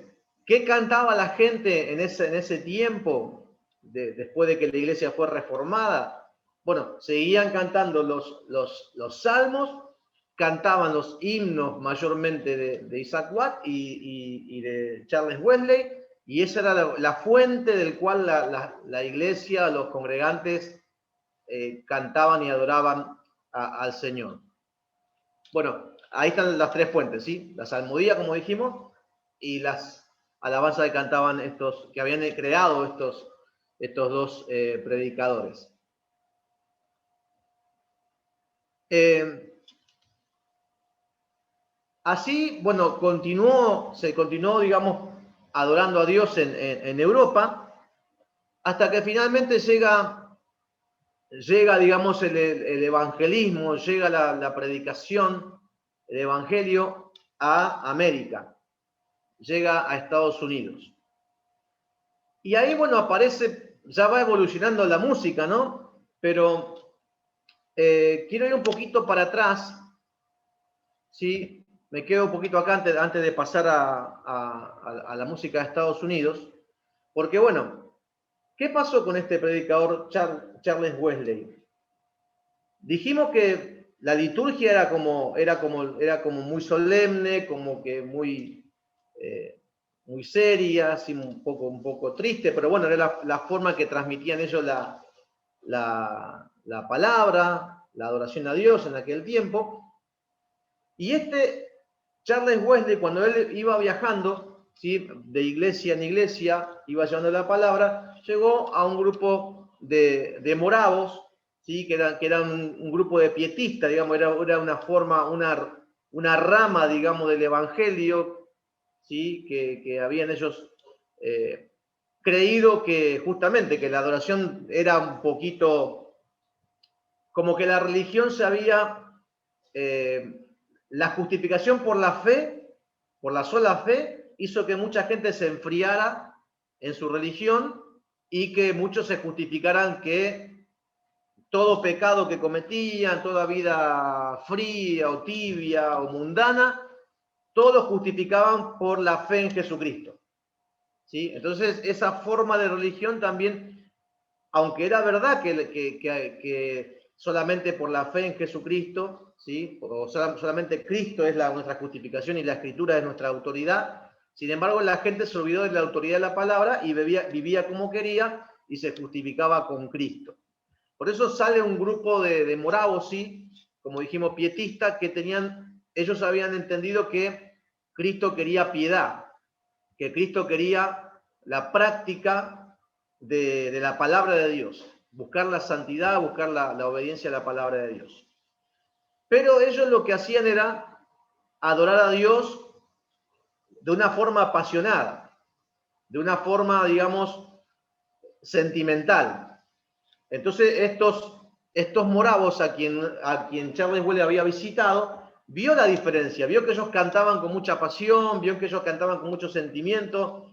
¿qué cantaba la gente en ese tiempo? Después de que la iglesia fue reformada, bueno, seguían cantando los salmos, cantaban los himnos mayormente de Isaac Watts y de Charles Wesley, y esa era la fuente del cual la iglesia, los congregantes cantaban y adoraban al Señor. Bueno, ahí están las tres fuentes, ¿sí? La salmodía, como dijimos, y las alabanzas que cantaban que habían creado estos dos predicadores. Así, bueno, se continuó, digamos, adorando a Dios en Europa, hasta que finalmente llega, digamos, el evangelismo, llega la predicación, el evangelio a América, llega a Estados Unidos. Y ahí, bueno, aparece, ya va evolucionando la música, ¿no? Pero quiero ir un poquito para atrás, ¿sí? Me quedo un poquito acá antes de pasar a la música de Estados Unidos, porque, bueno, ¿qué pasó con este predicador Charles Wesley? Dijimos que la liturgia era como muy solemne, como que muy seria, así un poco triste, pero bueno, era la forma que transmitían ellos la palabra, la adoración a Dios en aquel tiempo. Y Charles Wesley, cuando él iba viajando, ¿sí? De iglesia en iglesia, iba llevando la palabra, llegó a un grupo de moravos, ¿sí? que eran un grupo de pietistas, digamos, era una forma, una rama, digamos, del evangelio, ¿sí? que habían ellos creído que justamente que la adoración era un poquito como que la religión se había la justificación por la fe, por la sola fe, hizo que mucha gente se enfriara en su religión y que muchos se justificaran que todo pecado que cometían, toda vida fría o tibia o mundana, todos lo justificaban por la fe en Jesucristo, ¿sí? Entonces, esa forma de religión también, aunque era verdad que solamente por la fe en Jesucristo, ¿sí? O solamente Cristo es nuestra justificación y la Escritura es nuestra autoridad, sin embargo, la gente se olvidó de la autoridad de la palabra y vivía como quería y se justificaba con Cristo. Por eso sale un grupo de moravos, ¿sí? Como dijimos, pietistas, ellos habían entendido que Cristo quería piedad, que Cristo quería la práctica de la palabra de Dios, buscar la santidad, buscar la obediencia a la palabra de Dios. Pero ellos lo que hacían era adorar a Dios de una forma apasionada, de una forma, digamos, sentimental. Entonces estos moravos a quien Charles Wesley había visitado, vio la diferencia, vio que ellos cantaban con mucha pasión, vio que ellos cantaban con mucho sentimiento,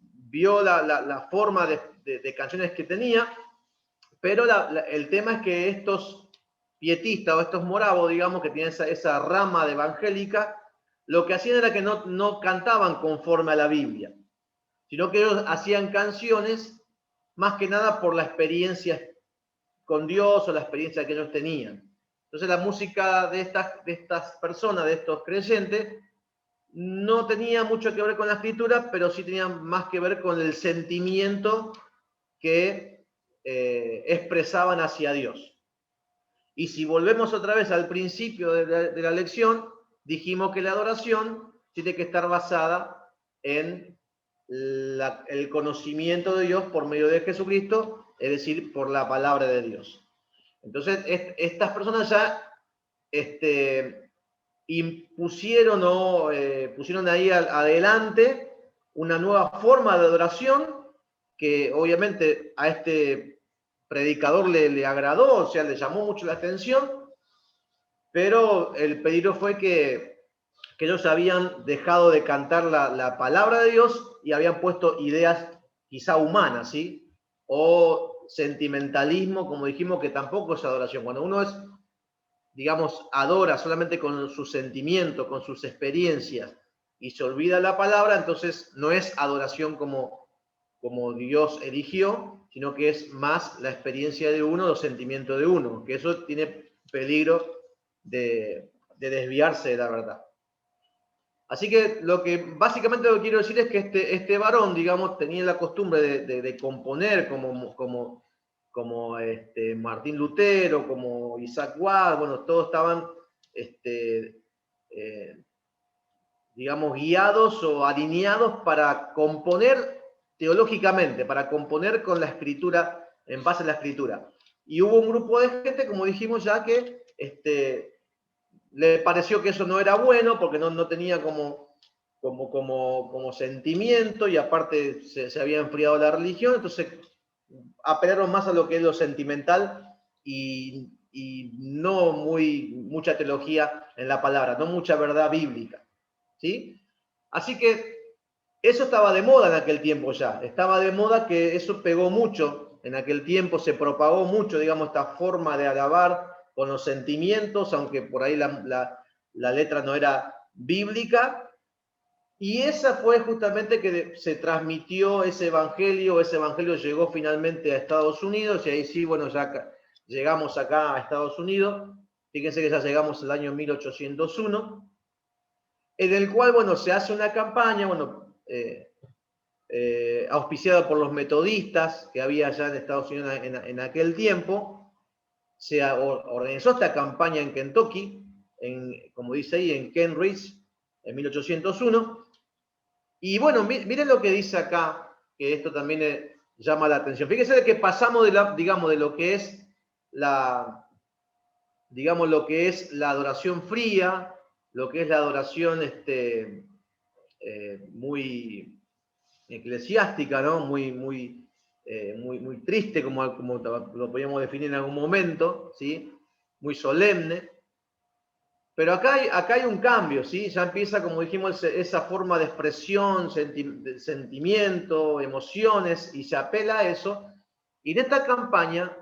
vio la forma de canciones que tenía, pero el tema es que estos pietistas o estos moravos, digamos, que tienen esa rama de evangélica, lo que hacían era que no cantaban conforme a la Biblia, sino que ellos hacían canciones más que nada por la experiencia con Dios o la experiencia que ellos tenían. Entonces la música de estas personas, de estos creyentes, no tenía mucho que ver con la escritura, pero sí tenía más que ver con el sentimiento que expresaban hacia Dios. Y si volvemos otra vez al principio de la lección, dijimos que la adoración tiene que estar basada en el conocimiento de Dios por medio de Jesucristo, es decir, por la palabra de Dios. Entonces, estas personas ya impusieron o pusieron ahí adelante una nueva forma de adoración que obviamente a este predicador le agradó, o sea, le llamó mucho la atención, pero el peligro fue que ellos habían dejado de cantar la palabra de Dios y habían puesto ideas quizá humanas, ¿sí? O sentimentalismo, como dijimos, que tampoco es adoración. Cuando uno es, digamos, adora solamente con sus sentimientos, con sus experiencias, y se olvida la palabra, entonces no es adoración como Dios eligió, sino que es más la experiencia de uno, los sentimientos de uno, que eso tiene peligro de desviarse de la verdad. Así que básicamente lo que quiero decir es que este varón, digamos, tenía la costumbre de componer como Martín Lutero, como Isaac Ward, bueno, todos estaban, digamos, guiados o alineados para componer teológicamente, para componer con la escritura, en base a la escritura. Y hubo un grupo de gente, como dijimos ya, que le pareció que eso no era bueno, porque no tenía como sentimiento, y aparte se había enfriado la religión, entonces apelaron más a lo que es lo sentimental y no mucha teología en la palabra, no mucha verdad bíblica, ¿sí? Así que eso estaba de moda en aquel tiempo ya, estaba de moda, que eso pegó mucho en aquel tiempo, se propagó mucho, digamos, esta forma de alabar con los sentimientos, aunque por ahí la letra no era bíblica. Y esa fue justamente que se transmitió ese evangelio llegó finalmente a Estados Unidos, y ahí sí, bueno, ya llegamos acá a Estados Unidos. Fíjense que ya llegamos al año 1801, en el cual, bueno, se hace una campaña, bueno, auspiciada por los metodistas que había allá en Estados Unidos en aquel tiempo. Se organizó esta campaña en Kentucky, como dice ahí, en Kenridge, en 1801. Y bueno, miren lo que dice acá, que esto también llama la atención. Fíjense de que pasamos de lo que es lo que es la adoración fría, lo que es la adoración muy eclesiástica, ¿no? Muy triste, como lo podríamos definir en algún momento, ¿sí? Muy solemne. Pero acá hay un cambio, ¿sí? Ya empieza, como dijimos, esa forma de expresión, sentimiento, emociones, y se apela a eso. Y en esta campaña,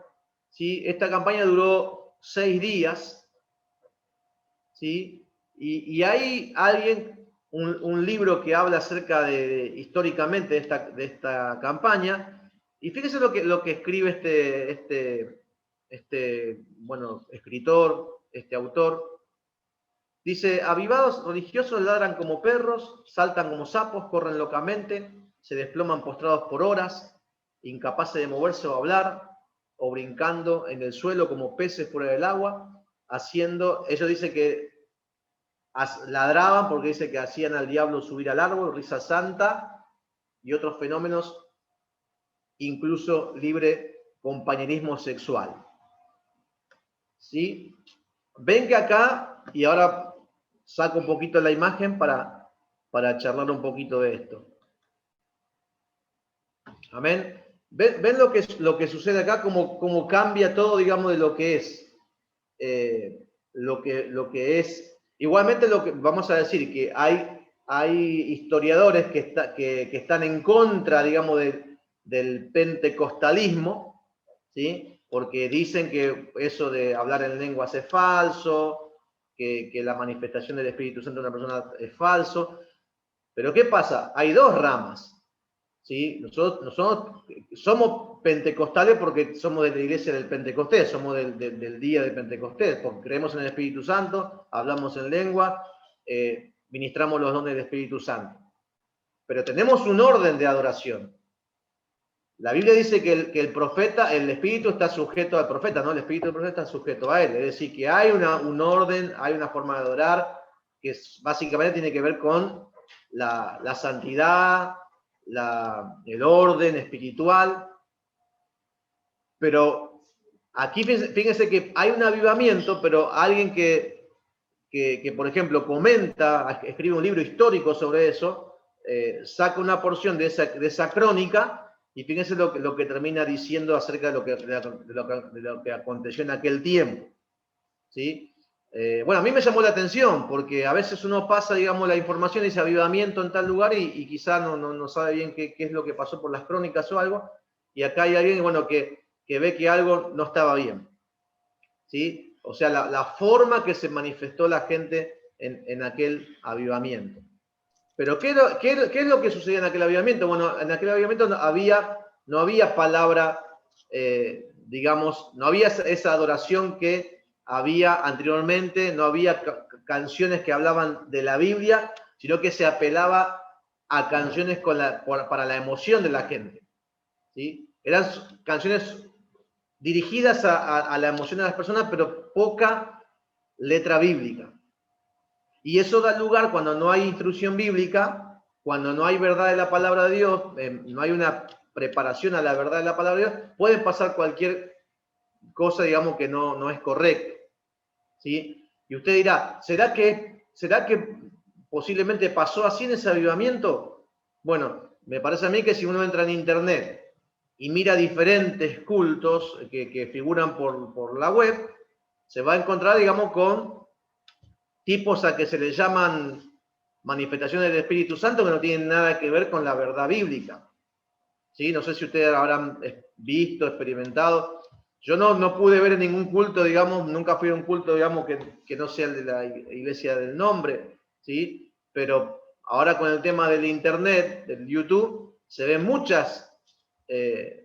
¿sí? Esta campaña duró 6 días, ¿sí? Y hay un libro que habla acerca históricamente de esta campaña, y fíjese lo que escribe bueno, escritor, autor. Dice: avivados religiosos ladran como perros, saltan como sapos, corren locamente, se desploman postrados por horas, incapaces de moverse o hablar, o brincando en el suelo como peces fuera del agua, ellos dicen que ladraban porque dice que hacían al diablo subir al árbol, risa santa y otros fenómenos, incluso libre compañerismo sexual. ¿Sí? Ven que acá, y ahora saco un poquito la imagen para charlar un poquito de esto. Amén. ¿Ven lo que sucede acá? Cómo cambia todo, digamos, de lo que es. Lo que es. Igualmente vamos a decir que hay historiadores que están en contra, digamos, del pentecostalismo, ¿sí? Porque dicen que eso de hablar en lenguas es falso, que la manifestación del Espíritu Santo de una persona es falso. Pero ¿qué pasa? Hay 2 ramas, ¿sí? Nosotros somos pentecostales porque somos de la iglesia del Pentecostés, somos del día de Pentecostés, porque creemos en el Espíritu Santo, hablamos en lengua, ministramos los dones del Espíritu Santo. Pero tenemos un orden de adoración. La Biblia dice que el profeta, el Espíritu está sujeto al profeta, ¿no? El Espíritu del profeta está sujeto a él. Es decir, que hay un orden, hay una forma de adorar que básicamente tiene que ver con la santidad, el orden espiritual. Pero aquí fíjense que hay un avivamiento, pero alguien que por ejemplo, escribe un libro histórico sobre eso, saca una porción de esa crónica, y fíjense lo que termina diciendo acerca de lo que aconteció en aquel tiempo. ¿Sí? Bueno, a mí me llamó la atención, porque a veces uno pasa, digamos, la información, dice avivamiento en tal lugar, y quizá no sabe bien qué es lo que pasó por las crónicas o algo, y acá hay alguien, bueno, que ve que algo no estaba bien. ¿Sí? O sea, la forma que se manifestó la gente en aquel avivamiento. Pero ¿qué es lo que sucedía en aquel avivamiento? Bueno, en aquel avivamiento no había palabra, digamos, no había esa adoración que había anteriormente, no había canciones que hablaban de la Biblia, sino que se apelaba a canciones para la emoción de la gente. ¿Sí? Eran canciones dirigidas a la emoción de las personas, pero poca letra bíblica. Y eso da lugar, cuando no hay instrucción bíblica, cuando no hay verdad de la palabra de Dios, no hay una preparación a la verdad de la palabra de Dios, puede pasar cualquier cosa, digamos, que no es correcto. ¿Sí? Y usted dirá, ¿será que posiblemente pasó así en ese avivamiento? Bueno, me parece a mí que si uno entra en internet y mira diferentes cultos que figuran por la web, se va a encontrar, digamos, con tipos a que se les llaman manifestaciones del Espíritu Santo, que no tienen nada que ver con la verdad bíblica. ¿Sí? No sé si ustedes habrán visto, experimentado. Yo no pude ver en ningún culto, digamos, nunca fui a un culto, digamos, que no sea el de la Iglesia del Nombre, ¿sí? Pero ahora con el tema del internet, del YouTube, se ven muchas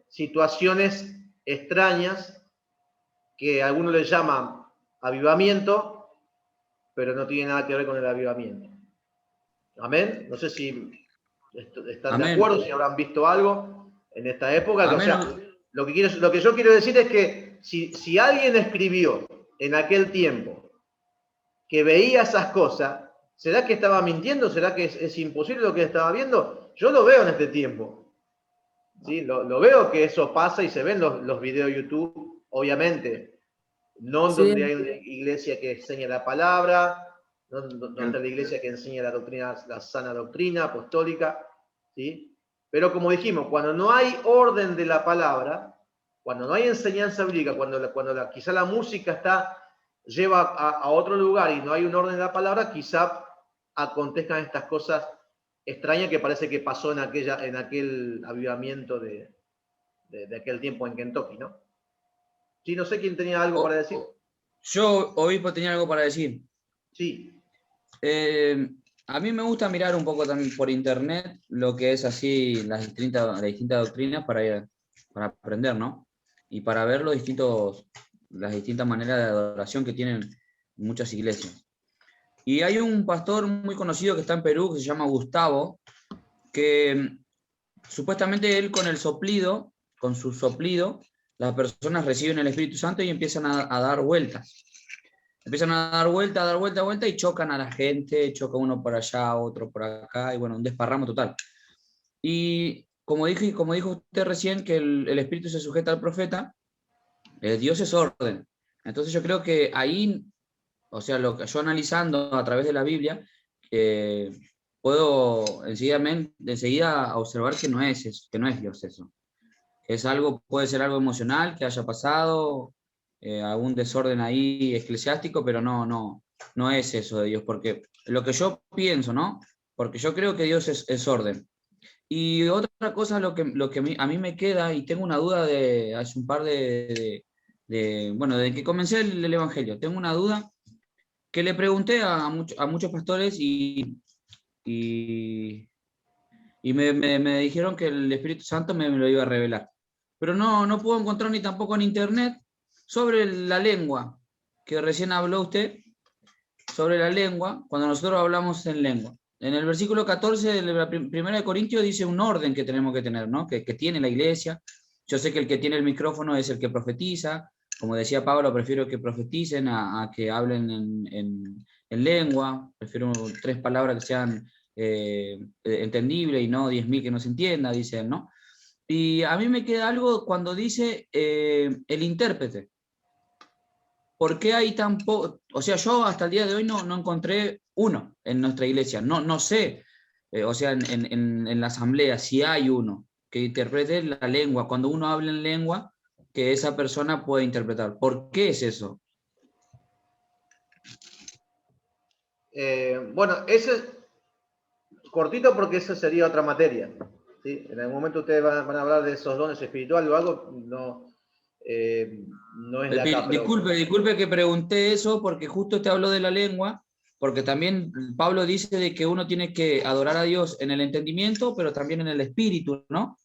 situaciones extrañas que algunos les llaman avivamiento, pero no tiene nada que ver con el avivamiento. Amén. No sé si están de acuerdo, si habrán visto algo en esta época. O sea, lo que yo quiero decir es que si alguien escribió en aquel tiempo que veía esas cosas, ¿será que estaba mintiendo? ¿Será que es imposible lo que estaba viendo? Yo lo veo en este tiempo. ¿Sí? Lo veo que eso pasa y se ven los videos de YouTube, obviamente. No Sí. donde hay una iglesia que enseña la palabra, no donde hay la iglesia que enseña la doctrina, la sana doctrina apostólica, ¿sí? Pero como dijimos, cuando no hay orden de la palabra, cuando no hay enseñanza bíblica, quizá la música lleva a otro lugar y no hay un orden de la palabra, quizá acontezcan estas cosas extrañas que parece que pasó en aquel avivamiento de aquel tiempo en Kentucky, ¿no? Sí, no sé quién tenía algo para decir. Yo, obispo, tenía algo para decir. Sí. A mí me gusta mirar un poco también por internet lo que es así las distintas doctrinas para aprender, ¿no? Y para ver las distintas maneras de adoración que tienen muchas iglesias. Y hay un pastor muy conocido que está en Perú, que se llama Gustavo, que supuestamente él con su soplido, las personas reciben el Espíritu Santo y empiezan a dar vueltas. Empiezan a dar vuelta y chocan a la gente, choca uno por allá, otro por acá, y bueno, un desparramo total. Y como dijo usted recién, que el Espíritu se sujeta al profeta, Dios es orden. Entonces yo creo que ahí, o sea, lo que yo analizando a través de la Biblia, puedo enseguida observar que no es Dios eso. Puede ser algo emocional que haya pasado, algún desorden ahí eclesiástico, pero no es eso de Dios, porque lo que yo pienso, ¿no? Porque yo creo que Dios es orden. Y otra cosa, lo que a mí me queda, y tengo una duda de hace un par bueno, desde que comencé el Evangelio, tengo una duda que le pregunté a muchos pastores y me dijeron que el Espíritu Santo me lo iba a revelar. Pero no puedo encontrar ni tampoco en internet sobre la lengua que recién habló usted. sobre la lengua cuando nosotros hablamos en lengua. En el versículo 14 de la primera de Corintios dice un orden que tenemos que tener, ¿no? Que tiene la iglesia. Yo sé que el que tiene el micrófono es el que profetiza. Como decía Pablo, prefiero que profeticen a que hablen en lengua. Prefiero 3 palabras que sean entendibles y no 10.000 que no se entienda, dicen, ¿no? Y a mí me queda algo cuando dice el intérprete. ¿Por qué hay tan poco? O sea, yo hasta el día de hoy no encontré uno en nuestra iglesia. No sé, o sea, en la asamblea, si hay uno que interprete la lengua. Cuando uno habla en lengua, que esa persona puede interpretar. ¿Por qué es eso? Bueno, ese es cortito porque esa sería otra materia, ¿sí? En algún momento ustedes van a hablar de esos dones espirituales o algo, no es de acá. Pero... Disculpe que pregunté eso porque justo te habló de la lengua, porque también Pablo dice de que uno tiene que adorar a Dios en el entendimiento, pero también en el espíritu, ¿no?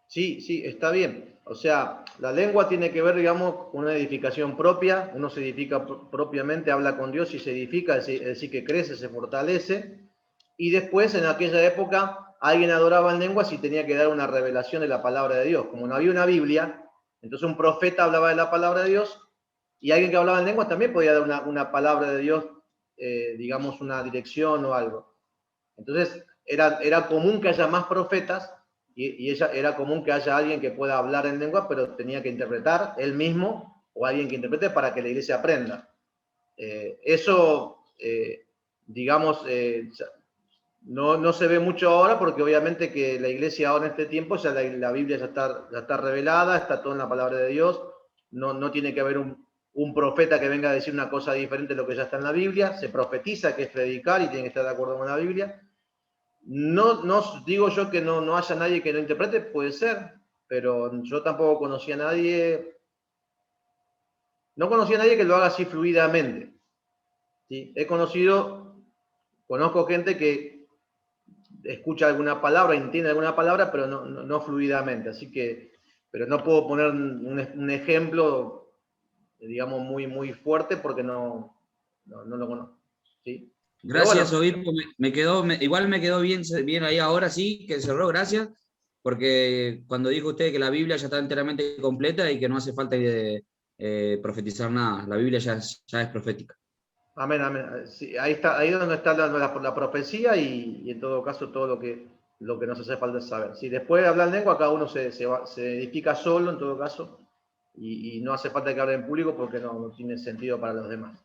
Sí, está bien. O sea, la lengua tiene que ver, digamos, con una edificación propia. Uno se edifica propiamente, habla con Dios y se edifica, es decir, que crece, se fortalece. Y después, en aquella época, alguien adoraba en lengua si tenía que dar una revelación de la palabra de Dios. Como no había una Biblia, entonces un profeta hablaba de la palabra de Dios y alguien que hablaba en lenguas también podía dar una palabra de Dios, digamos, una dirección o algo. Entonces, era común que haya más profetas y era común que haya alguien que pueda hablar en lengua, pero tenía que interpretar él mismo o alguien que interprete para que la iglesia aprenda. Eso, digamos, no se ve mucho ahora porque obviamente que la iglesia ahora en este tiempo, ya la Biblia ya está revelada, está todo en la palabra de Dios, no tiene que haber un profeta que venga a decir una cosa diferente de lo que ya está en la Biblia, se profetiza que es predicar y tiene que estar de acuerdo con la Biblia. No digo yo que no haya nadie que no interprete, puede ser, pero yo tampoco conocía a nadie, no conocía a nadie que lo haga así fluidamente, ¿sí? Conozco gente que escucha alguna palabra, entiende alguna palabra, pero no fluidamente, así que, pero no puedo poner un ejemplo, digamos, muy fuerte porque no lo conozco, ¿sí? Gracias, bueno, obispo. Igual me quedó bien ahí ahora sí, que cerró, gracias, porque cuando dijo usted que la Biblia ya está enteramente completa y que no hace falta profetizar nada, la Biblia ya es profética. Amén, amén. Sí, ahí es donde está la profecía y en todo caso todo lo que nos hace falta saber. Si después de hablar en lengua, cada uno se edifica solo en todo caso y no hace falta que hable en público porque no tiene sentido para los demás.